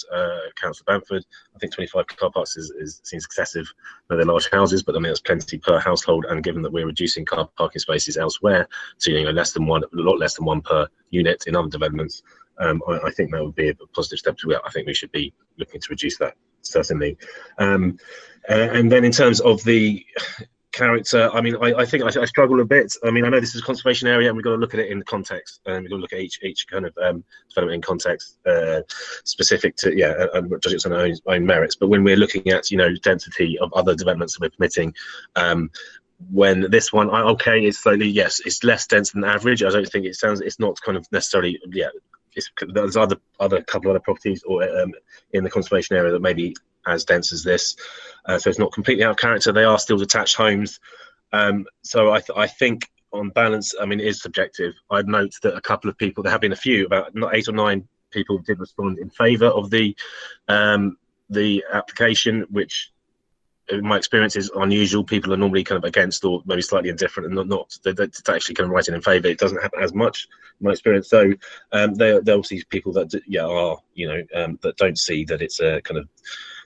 Speaker 5: Councillor Bamford. I think 25 car parks seems excessive. They're large houses, but I mean that's plenty per household. And given that we're reducing car parking spaces elsewhere to a lot less than one per unit in other developments, I think that would be a positive step. I think we should be looking to reduce that, certainly. And then in terms of the character, I mean, I think I struggle a bit. I mean, I know this is a conservation area, and we've got to look at it in context, and we've got to look at each kind of development in context, specific to and judge its own merits. But when we're looking at density of other developments that we're permitting, when this one, it's slightly, yes, it's less dense than average. I don't think it's not kind of necessarily, there's other couple of other properties or in the conservation area that may be as dense as this, so it's not completely out of character. They are still detached homes, so I think on balance, I mean, it is subjective. I'd note that a couple of people, there have been a few, about 8 or 9 people did respond in favour of the application, which in my experience is unusual. People are normally kind of against or maybe slightly indifferent, and not they're actually kind of writing in favour. It doesn't happen as much in my experience. So there are obviously people that are that don't see that it's a kind of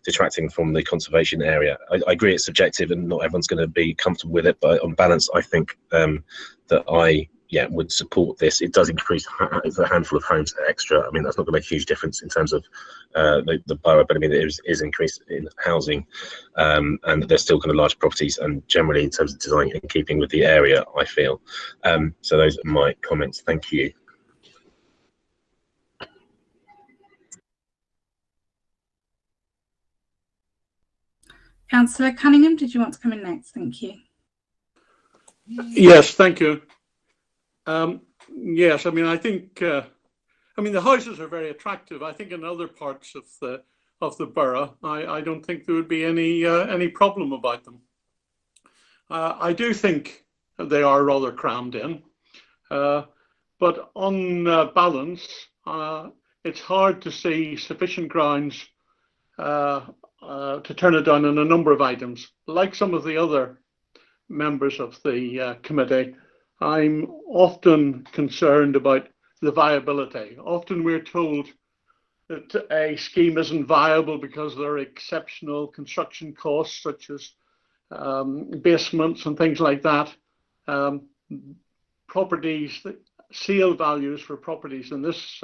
Speaker 5: detracting from the conservation area. I agree it's subjective and not everyone's going to be comfortable with it, but on balance I think that I would support this. It does increase a handful of homes extra. I mean, that's not going to make a huge difference in terms of the borough, but I mean, it is increase in housing, and there's still kind of large properties, and generally in terms of design in keeping with the area, I feel. So those are my comments. Thank you.
Speaker 4: Councillor Cunningham, did you want to come in next? Thank you.
Speaker 13: Yes, thank you. Yes, I mean, I think, the houses are very attractive. I think in other parts of the borough, I don't think there would be any problem about them. I do think they are rather crammed in, but on balance, it's hard to see sufficient grounds to turn it down on a number of items. Like some of the other members of the committee, I'm often concerned about the viability. Often we're told that a scheme isn't viable because there are exceptional construction costs, such as basements and things like that. Properties, sale values for properties in this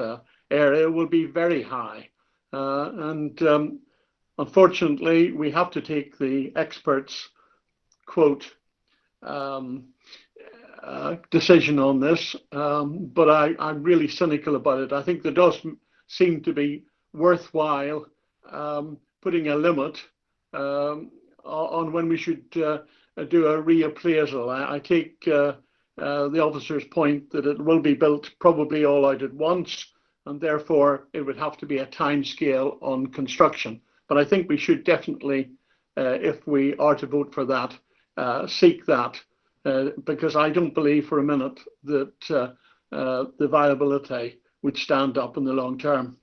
Speaker 13: area will be very high. Unfortunately, we have to take the experts' quote decision on this, but I'm really cynical about it. I think there does seem to be worthwhile putting a limit on when we should do a reappraisal. I take the officer's point that it will be built probably all out at once, and therefore it would have to be a time scale on construction. But I think we should definitely, if we are to vote for that, seek that, because I don't believe for a minute that the viability would stand up in the long term.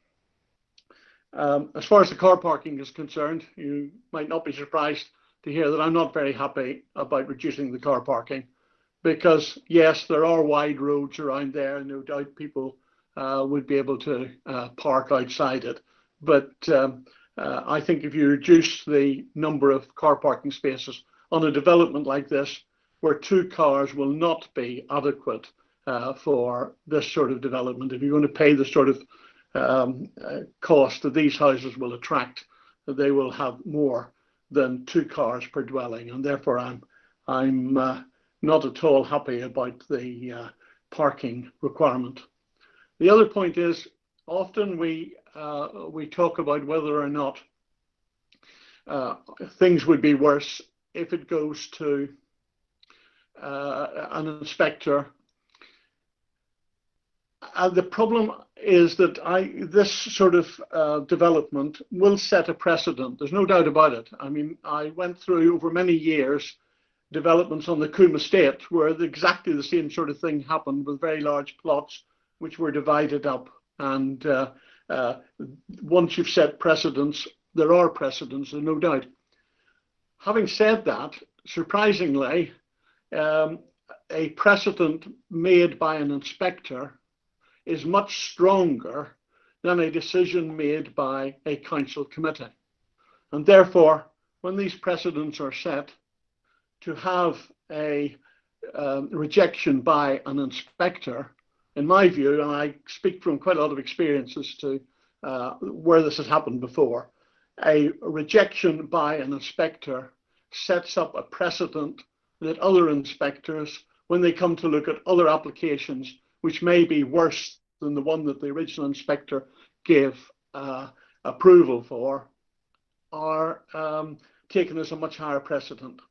Speaker 13: As far as the car parking is concerned, you might not be surprised to hear that I'm not very happy about reducing the car parking, because yes, there are wide roads around there, and no doubt people would be able to park outside it. But I think if you reduce the number of car parking spaces on a development like this, where 2 cars will not be adequate for this sort of development, if you're going to pay the sort of cost that these houses will attract, they will have more than 2 cars per dwelling, and therefore I'm not at all happy about the parking requirement. The other point is, often we talk about whether or not things would be worse if it goes to an inspector. The problem is that this sort of development will set a precedent. There's no doubt about it. I mean, I went through over many years developments on the Coombe estate where exactly the same sort of thing happened, with very large plots which were divided up. And once you've set precedents, there are precedents, there's no doubt. Having said that, surprisingly, a precedent made by an inspector is much stronger than a decision made by a council committee. And therefore, when these precedents are set, to have a rejection by an inspector, in my view, and I speak from quite a lot of experience as to where this has happened before, a rejection by an inspector sets up a precedent that other inspectors, when they come to look at other applications which may be worse than the one that the original inspector gave approval for, are taken as a much higher precedent.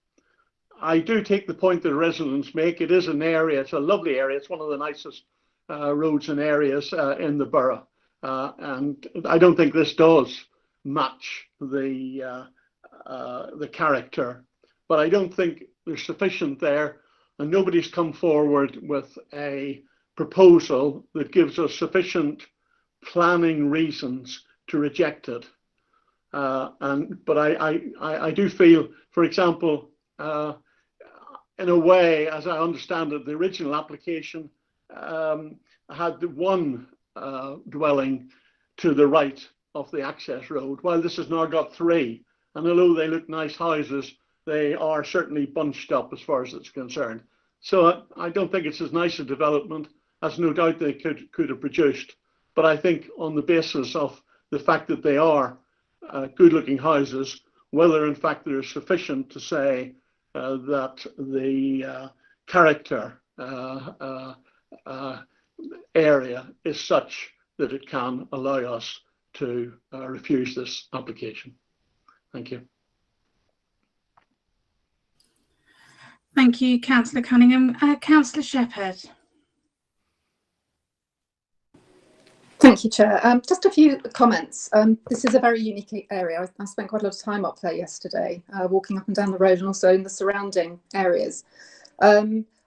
Speaker 13: I do take the point that residents make. It is an area, it's a lovely area, it's one of the nicest roads and areas in the borough. And I don't think this does match the character, but I don't think there's sufficient there, and nobody's come forward with a proposal that gives us sufficient planning reasons to reject it. But I do feel, for example, in a way, as I understand it, the original application had one dwelling to the right of the access road, while this has now got 3. And although they look nice houses, they are certainly bunched up as far as it's concerned. So I don't think it's as nice a development as no doubt they could have produced. But I think on the basis of the fact that they are good-looking houses, whether in fact there is sufficient to say that the character area is such that it can allow us to refuse this application. Thank you.
Speaker 4: Thank you, Councillor Cunningham. Councillor Shepherd.
Speaker 15: Thank you, Chair. Just a few comments. This is a very unique area. I spent quite a lot of time up there yesterday, walking up and down the road and also in the surrounding areas.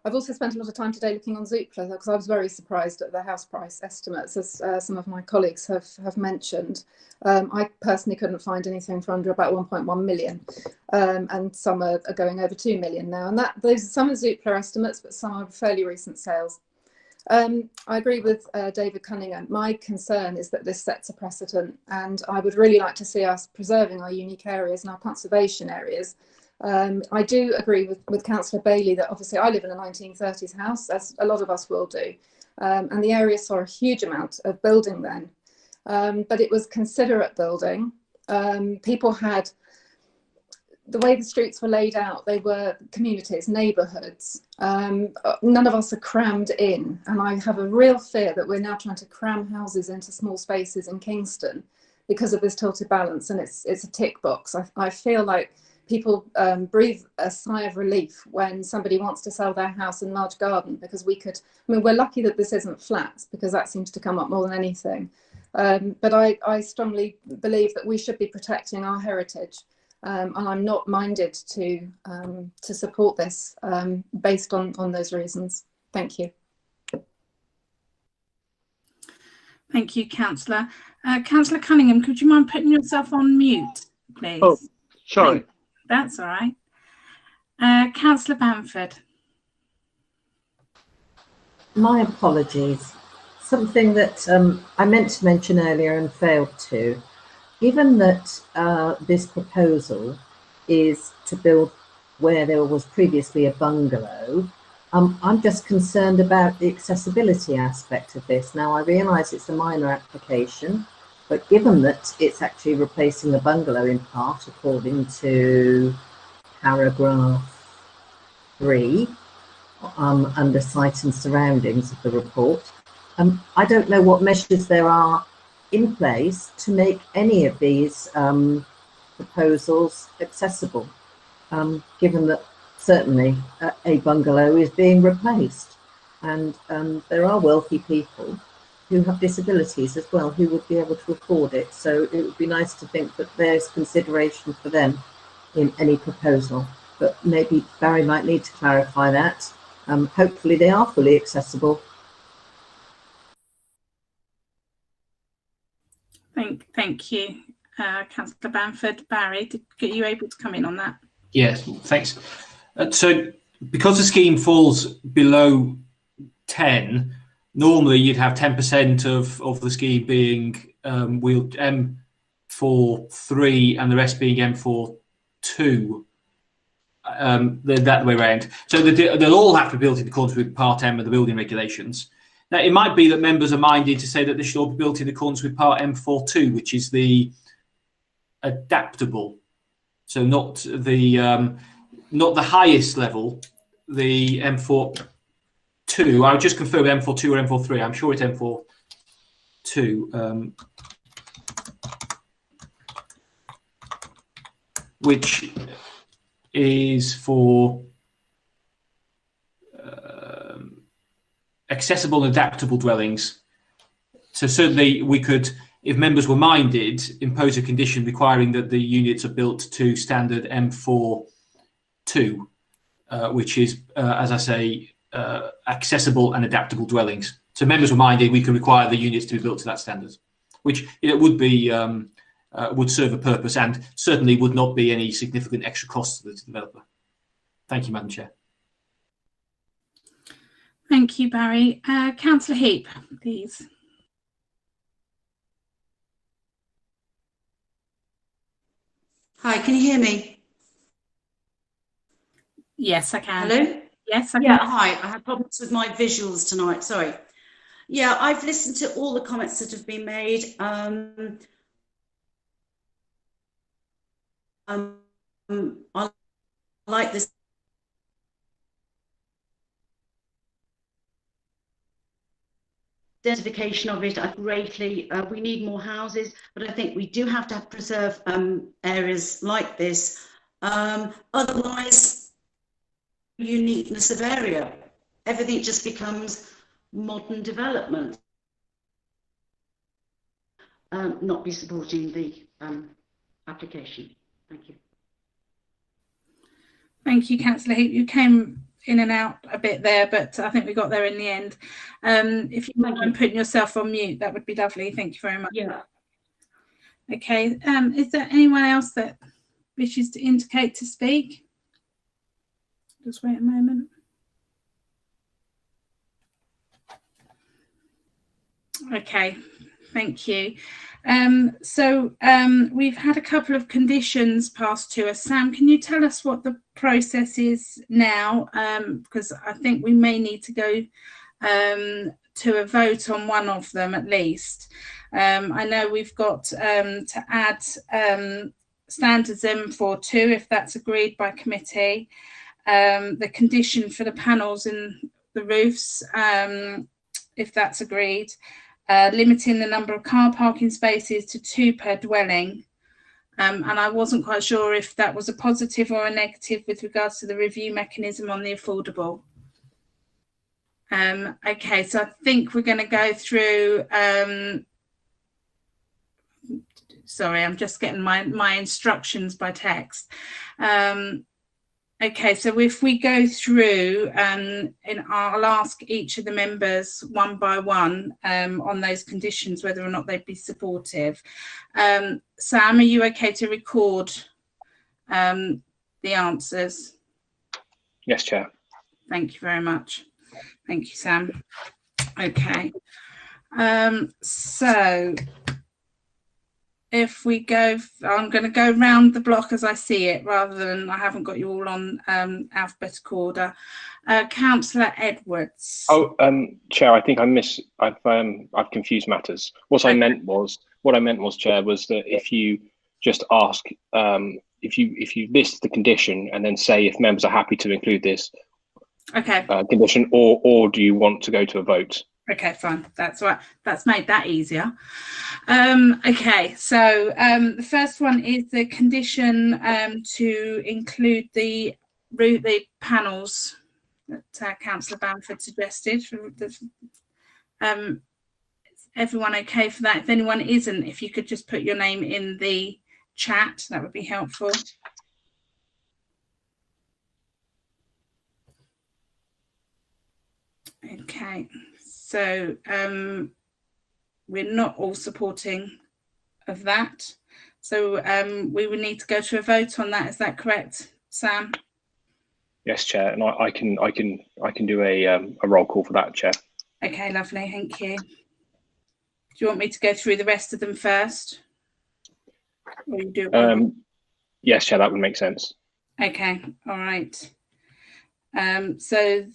Speaker 15: I've also spent a lot of time today looking on Zoopla because I was very surprised at the house price estimates, as some of my colleagues have mentioned. I personally couldn't find anything for under about 1.1 million, and some are going over 2 million now. And those are some of Zoopla estimates, but some are fairly recent sales. I agree with David Cunningham. My concern is that this sets a precedent, and I would really like to see us preserving our unique areas and our conservation areas. I do agree with Councillor Bailey that obviously I live in a 1930s house, as a lot of us will do, and the area saw a huge amount of building then, but it was considerate building. People had, the way the streets were laid out, they were communities, neighbourhoods. None of us are crammed in, and I have a real fear that we're now trying to cram houses into small spaces in Kingston because of this tilted balance, and it's a tick box. I feel like people breathe a sigh of relief when somebody wants to sell their house and large garden, because we're lucky that this isn't flats, because that seems to come up more than anything. But I strongly believe that we should be protecting our heritage, and I'm not minded to support this based on those reasons. Thank you.
Speaker 4: Thank you, Councillor. Councillor Cunningham, could you mind putting yourself on mute, please?
Speaker 16: Oh, sorry.
Speaker 4: That's all right. Councillor Bamford.
Speaker 3: My apologies. Something that I meant to mention earlier and failed to. Given that this proposal is to build where there was previously a bungalow, I'm just concerned about the accessibility aspect of this. Now, I realise it's a minor application, but given that it's actually replacing a bungalow in part, according to paragraph 3, under site and surroundings of the report, I don't know what measures there are in place to make any of these proposals accessible, given that certainly a bungalow is being replaced, and there are wealthy people who have disabilities as well who would be able to afford it. So it would be nice to think that there's consideration for them in any proposal, but maybe Barry might need to clarify that. Hopefully they are fully accessible.
Speaker 4: Thank you, Councillor Bamford. Barry, are you able to come in on that?
Speaker 6: Yes, thanks. So because the scheme falls below 10, normally you'd have 10% of the scheme being wheeled M43 and the rest being M42. That way around. So they'll all have to be built in accordance with Part M of the building regulations. Now, it might be that members are minded to say that they should all be built in accordance with Part M42, which is the adaptable. So not the highest level, the M42. I would just confirm M42 or M43. I'm sure it's M42, which is for accessible and adaptable dwellings. So certainly we could, if members were minded, impose a condition requiring that the units are built to standard M42, which is, as I say, accessible and adaptable dwellings. So members were minded, we could require the units to be built to that standard, which it would be would serve a purpose and certainly would not be any significant extra cost to the developer. Thank you, Madam Chair.
Speaker 4: Thank you, Barry. Councillor Heap, please.
Speaker 17: Hi, can you hear me?
Speaker 4: Yes, I can.
Speaker 17: Hello?
Speaker 4: Yes, I can.
Speaker 17: Yeah, hi. I had problems with my visuals tonight, sorry. Yeah, I've listened to all the comments that have been made. I like this. Identification of it, greatly. We need more houses, but I think we do have to preserve areas like this. Otherwise, uniqueness of area, everything just becomes modern development. Not be supporting the application. Thank you.
Speaker 4: Thank you, Councillor Heap. You came in and out a bit there, but I think we got there in the end. If you mind putting yourself on mute, that would be lovely. Thank you very much.
Speaker 17: Yeah.
Speaker 4: Okay. Is there anyone else that wishes to indicate to speak? Just wait a moment. Okay, thank you. We've had a couple of conditions passed to us. Sam, can you tell us what the process is now? Because I think we may need to go to a vote on one of them at least. I know we've got to add standards M42 if that's agreed by committee. The condition for the panels in the roofs, if that's agreed. Limiting the number of car parking spaces to 2 per dwelling. And I wasn't quite sure if that was a positive or a negative with regards to the review mechanism on the affordable. Okay, so I think we're going to go through, sorry, I'm just getting my instructions by text. Okay, so if we go through and I'll ask each of the members one by one on those conditions, whether or not they'd be supportive. Sam, are you okay to record the answers?
Speaker 2: Yes, Chair.
Speaker 4: Thank you very much. Thank you, Sam. Okay. So if we go, I'm going to go round the block as I see it, rather than I haven't got you all on alphabetical order. Councillor Edwards.
Speaker 2: Oh, Chair, I think I've confused matters. What I meant was, Chair, was that if you just ask, if you list the condition and then say if members are happy to include this condition, or do you want to go to a vote?
Speaker 4: Okay, fine. That's right. That's made that easier. Okay, so the first one is the condition to include the panels that Councillor Bamford suggested. Everyone okay for that? If anyone isn't, if you could just put your name in the chat, that would be helpful. Okay. So we're not all supporting of that. So we would need to go to a vote on that. Is that correct, Sam?
Speaker 2: Yes, Chair, and I can do a roll call for that, Chair.
Speaker 4: Okay, lovely. Thank you. Do you want me to go through the rest of them first? Or you do it
Speaker 2: yes, Chair, that would make sense.
Speaker 4: Okay, all right. So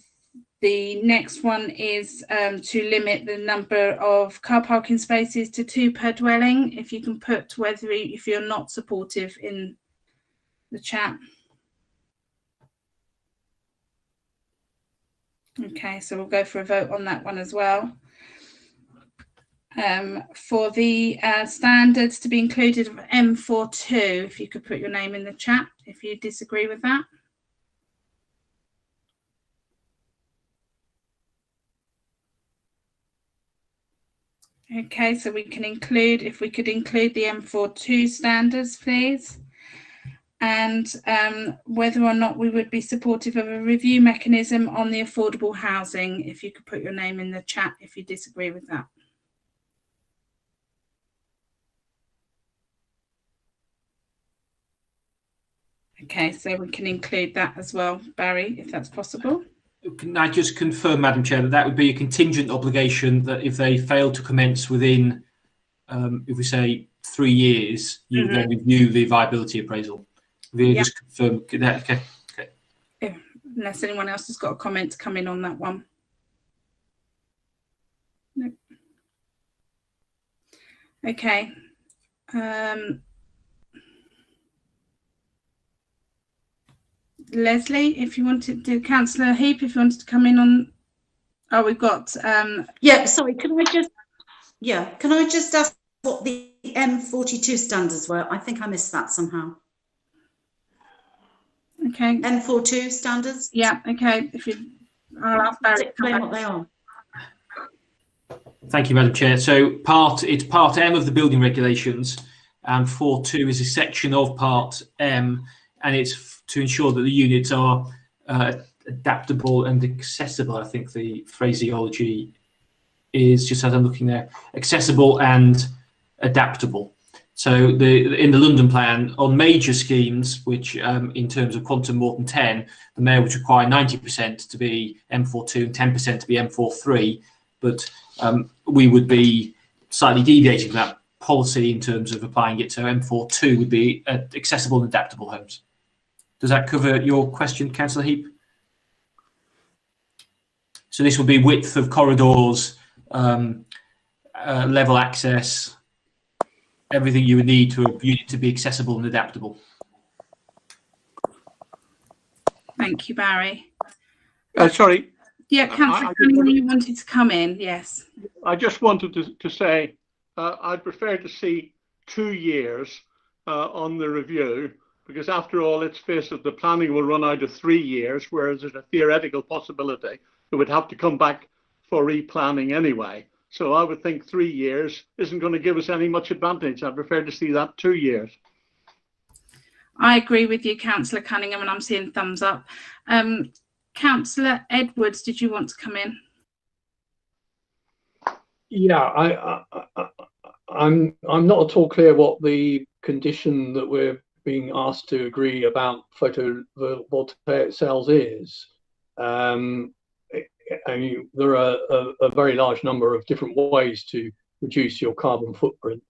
Speaker 4: the next one is to limit the number of car parking spaces to 2 per dwelling. If you can put if you're not supportive in the chat. Okay, so we'll go for a vote on that one as well. For the standards to be included of M42, if you could put your name in the chat if you disagree with that. Okay, so we can include, if we could include the M42 standards, please. And whether or not we would be supportive of a review mechanism on the affordable housing, if you could put your name in the chat if you disagree with that. Okay, so we can include that as well, Barry, if that's possible.
Speaker 6: Can I just confirm, Madam Chair, that would be a contingent obligation that if they fail to commence within, if we say 3 years, you then review the viability appraisal? Just confirm that. Okay.
Speaker 4: Okay. Unless anyone else has got a comment to come in on that one. No. Okay. Leslie, if you wanted to, Councillor Heap, if you wanted to come in on, we've got.
Speaker 17: Yeah, sorry, can I just ask what the M42 standards were? I think I missed that somehow.
Speaker 4: Okay.
Speaker 17: M42 standards?
Speaker 4: Yeah, okay. I'll ask Barry to
Speaker 17: explain what they are.
Speaker 6: Thank you, Madam Chair. So it's part M of the building regulations, and 42 is a section of part M, and it's to ensure that the units are adaptable and accessible. I think the phraseology is, just as I'm looking there, accessible and adaptable. So in the London plan, on major schemes, which in terms of quantum more than 10, the mayor would require 90% to be M42 and 10% to be M43, but we would be slightly deviating from that policy in terms of applying it. So M42 would be accessible and adaptable homes. Does that cover your question, Councillor Heap? So this would be width of corridors, level access, everything you would need to a unit to be accessible and adaptable.
Speaker 4: Thank you, Barry.
Speaker 16: Sorry.
Speaker 4: Yeah, Councillor Cunningham, you wanted to come in, yes.
Speaker 16: I just wanted to say I'd prefer to see 2 years on the review, because after all, let's face it, the planning will run out of 3 years, whereas there's a theoretical possibility it would have to come back for replanning anyway. So I would think 3 years isn't going to give us any much advantage. I prefer to see that 2 years.
Speaker 4: I agree with you, Councillor Cunningham, and I'm seeing thumbs up. Councillor Edwards, did you want to come in?
Speaker 13: Yeah, I'm not at all clear what the condition that we're being asked to agree about photovoltaic cells is. I mean, there are a very large number of different ways to reduce your carbon footprint.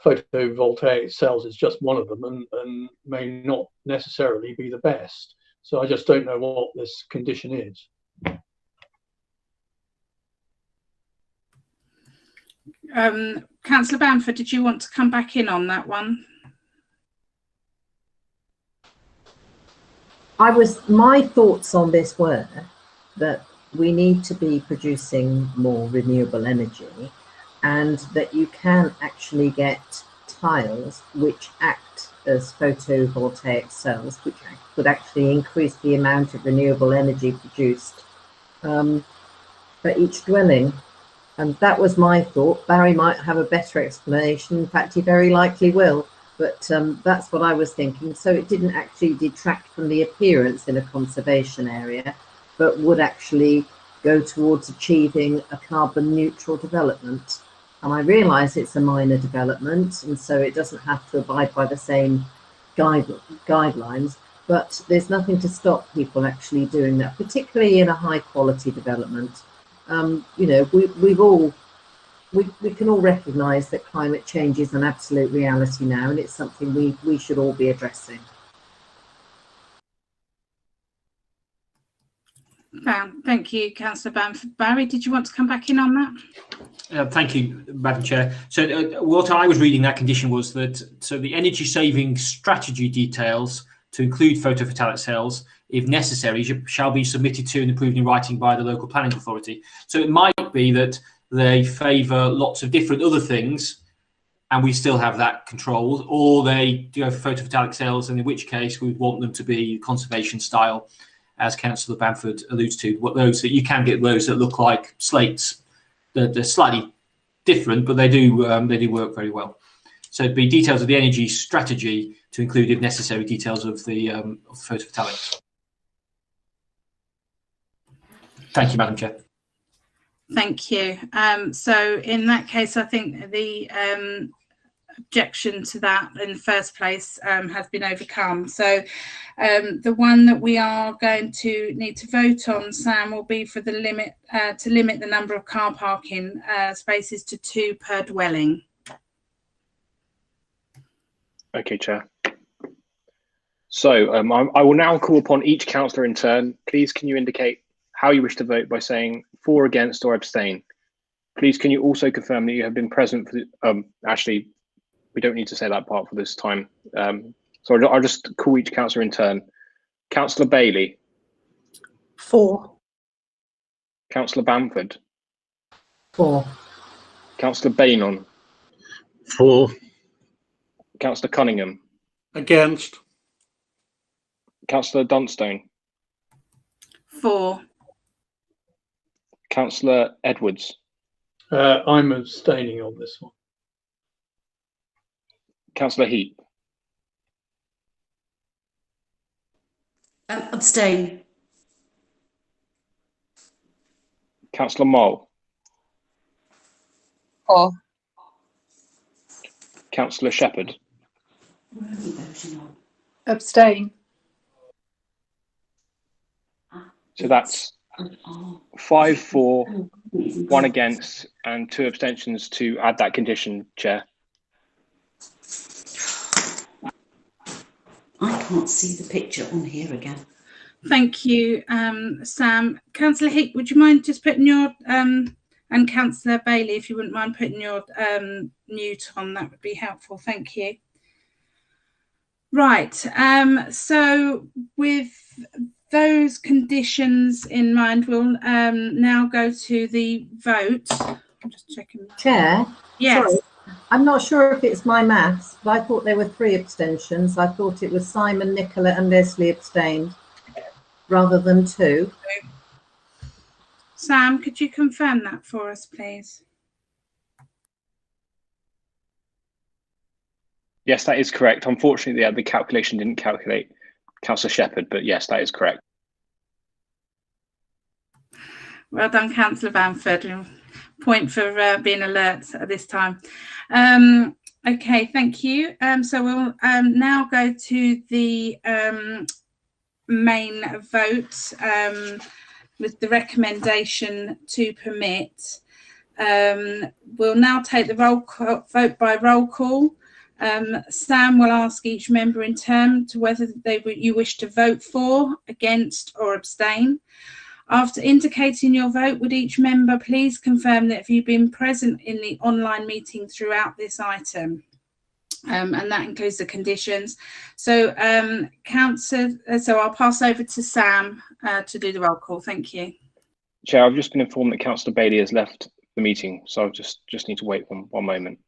Speaker 13: Photovoltaic cells is just one of them, and may not necessarily be the best. So I just don't know what this condition is.
Speaker 4: Councillor Bamford, did you want to come back in on that one?
Speaker 3: My thoughts on this were that we need to be producing more renewable energy, and that you can actually get tiles which act as photovoltaic cells, which would actually increase the amount of renewable energy produced for each dwelling. And that was my thought. Barry might have a better explanation. In fact, he very likely will. But that's what I was thinking. So it didn't actually detract from the appearance in a conservation area, but would actually go towards achieving a carbon neutral development. And I realise it's a minor development, and so it doesn't have to abide by the same guidelines, but there's nothing to stop people actually doing that, particularly in a high quality development. You know, we can all recognise that climate change is an absolute reality now, and it's something we should all be addressing.
Speaker 4: Thank you, Councillor Bamford. Barry, did you want to come back in on that?
Speaker 6: Thank you, Madam Chair. So what I was reading that condition was that, so the energy saving strategy details to include photovoltaic cells, if necessary, shall be submitted to and approved in writing by the local planning authority. So it might be that they favour lots of different other things and we still have that controlled, or they go for photovoltaic cells, and in which case we would want them to be conservation style, as Councillor Bamford alludes to. What those that you can get those that look like slates. They're slightly different, but they do work very well. So it'd be details of the energy strategy to include, if necessary, details of the photovoltaics. Thank you, Madam Chair.
Speaker 4: Thank you. So in that case, I think the objection to that in the first place has been overcome. So the one that we are going to need to vote on, Sam, will be for the limit to limit the number of car parking spaces to 2 per dwelling.
Speaker 2: Okay, Chair. So I will now call upon each councillor in turn. Please can you indicate how you wish to vote by saying for, against, or abstain. Please can you also confirm that you have been present for the, actually we don't need to say that part for this time. So I'll just call each councillor in turn. Councillor Bailey.
Speaker 14: For.
Speaker 2: Councillor Bamford.
Speaker 3: For.
Speaker 2: Councillor Bainon.
Speaker 5: For.
Speaker 2: Councillor Cunningham.
Speaker 16: Against.
Speaker 2: Councillor Dunstone.
Speaker 4: For.
Speaker 2: Councillor Edwards.
Speaker 13: I'm abstaining on this one.
Speaker 2: Councillor Heap.
Speaker 17: Abstain.
Speaker 2: Councillor Mole.
Speaker 18: For.
Speaker 2: Councillor Shepherd.
Speaker 15: Abstain.
Speaker 2: So that's 5 for, 1 against, and 2 abstentions to add that condition, Chair.
Speaker 17: I can't see the picture on here again.
Speaker 4: Thank you, Sam. Councillor Hick, would you mind just putting your and Councillor Bailey, if you wouldn't mind putting your mute on, that would be helpful. Thank you. Right. So with those conditions in mind, we'll now go to the vote. I'm just checking.
Speaker 3: Chair?
Speaker 4: Yes.
Speaker 3: Sorry, I'm not sure if it's my maths, but I thought there were 3 abstentions. I thought it was Simon, Nicola and Leslie abstained rather than 2.
Speaker 4: Sam, could you confirm that for us, please?
Speaker 2: Yes, that is correct. Unfortunately, the calculation didn't calculate Councillor Shepherd, but yes, that is correct.
Speaker 4: Well done, Councillor Bamford. Point for being alert at this time. Okay, thank you. So we'll now go to the main vote with the recommendation to permit. We'll now take the vote by roll call. Sam will ask each member in turn to whether you wish to vote for, against or abstain. After indicating your vote, would each member please confirm that you've been present in the online meeting throughout this item? And that includes the conditions. So, so I'll pass over to Sam to do the roll call. Thank you.
Speaker 2: Chair, I've just been informed that Councillor Bailey has left the meeting, so I just need to wait one moment.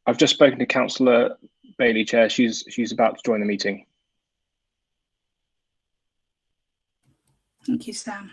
Speaker 2: I've just spoken to Councillor Bailey, Chair. She's about to join the meeting.
Speaker 4: Thank you, Sam.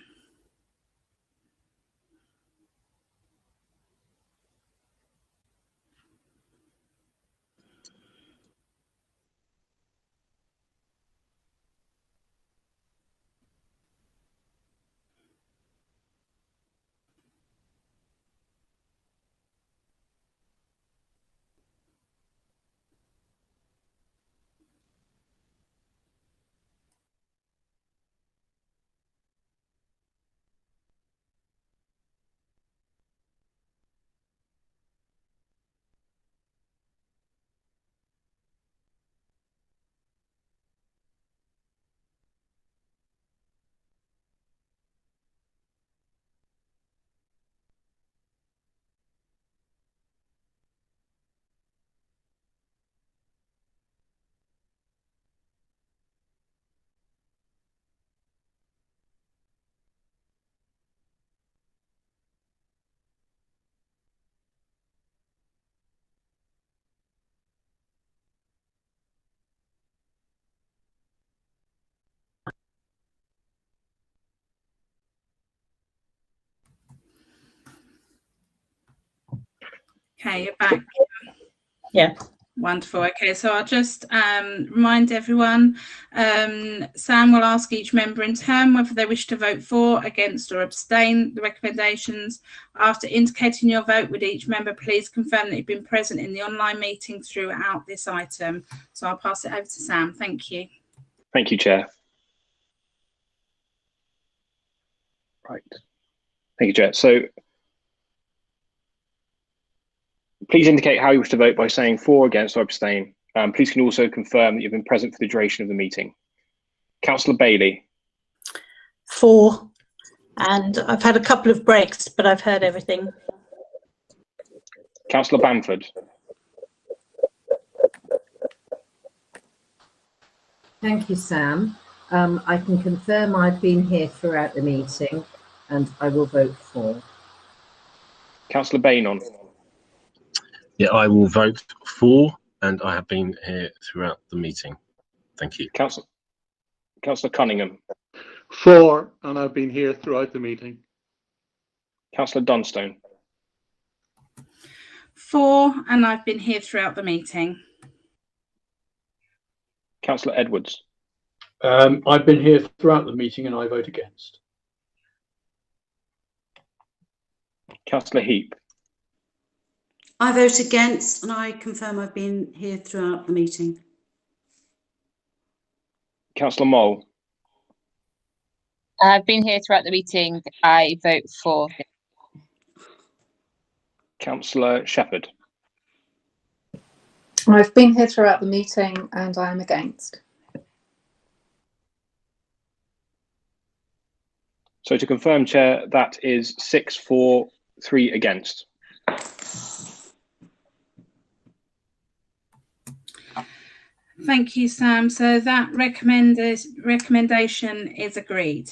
Speaker 4: Okay, you're back.
Speaker 14: Yeah.
Speaker 4: Wonderful. Okay, so I'll just remind everyone, Sam will ask each member in turn whether they wish to vote for, against or abstain the recommendations. After indicating your vote, would each member please confirm that you've been present in the online meeting throughout this item? So I'll pass it over to Sam. Thank you.
Speaker 2: Thank you, Chair. Right. Thank you, Chair. So Please indicate how you wish to vote by saying for, against, or abstain. Please can you also confirm that you've been present for the duration of the meeting. Councillor Bailey.
Speaker 14: For, and I've had a couple of breaks, but I've heard everything.
Speaker 2: Councillor Bamford.
Speaker 3: Thank you, Sam. I can confirm I've been here throughout the meeting and I will vote for.
Speaker 2: Councillor Bainon.
Speaker 5: Yeah, I will vote for, and I have been here throughout the meeting. Thank you.
Speaker 2: Councillor Cunningham.
Speaker 16: For, and I've been here throughout the meeting.
Speaker 2: Councillor Dunstone.
Speaker 4: For, and I've been here throughout the meeting.
Speaker 2: Councillor Edwards.
Speaker 13: I've been here throughout the meeting and I vote against.
Speaker 2: Councillor Heap.
Speaker 17: I vote against, and I confirm I've been here throughout the meeting.
Speaker 2: Councillor Mole.
Speaker 18: I've been here throughout the meeting. I vote for.
Speaker 2: Councillor Shepherd.
Speaker 15: I've been here throughout the meeting and I am against.
Speaker 2: So to confirm, Chair, that is 6 for, 3 against.
Speaker 4: Thank you, Sam. So that recommendation is agreed.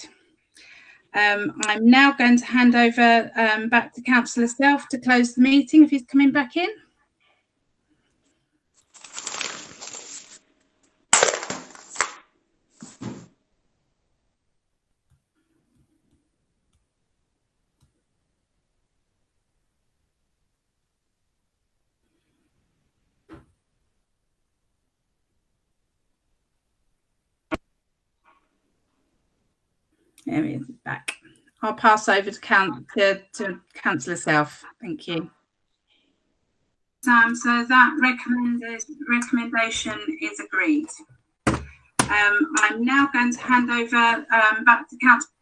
Speaker 4: I'm now going to hand over back to Councillor Self to close the meeting if he's coming back in. There he is, back. I'll pass over to Councillor Self. Thank you. Sam, so that recommendation is agreed. I'm now going to hand over back to Councillor.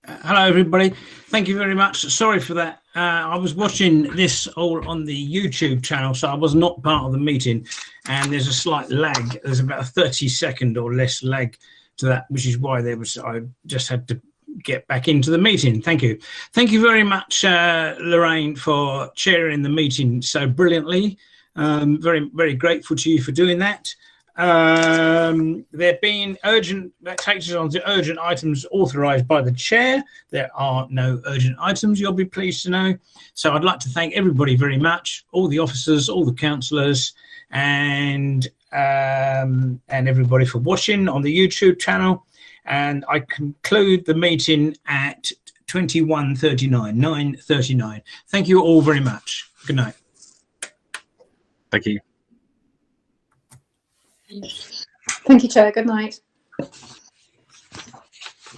Speaker 1: Hello, everybody. Thank you very much. Sorry for that. I was watching this all on the YouTube channel, so I was not part of the meeting, and there's a slight lag. There's about a 30-second or less lag to that, which is why I just had to get back into the meeting. Thank you. Thank you very much, Lorraine, for chairing the meeting so brilliantly. Very, very grateful to you for doing that. There being that takes us on to urgent items authorised by the chair. There are no urgent items, you'll be pleased to know. So I'd like to thank everybody very much, all the officers, all the councillors, and everybody for watching on the YouTube channel. And I conclude the meeting at 9:39. Thank you all very much. Good night.
Speaker 5: Thank you.
Speaker 15: Thank you, Chair. Good night.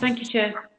Speaker 17: Thank you, Chair.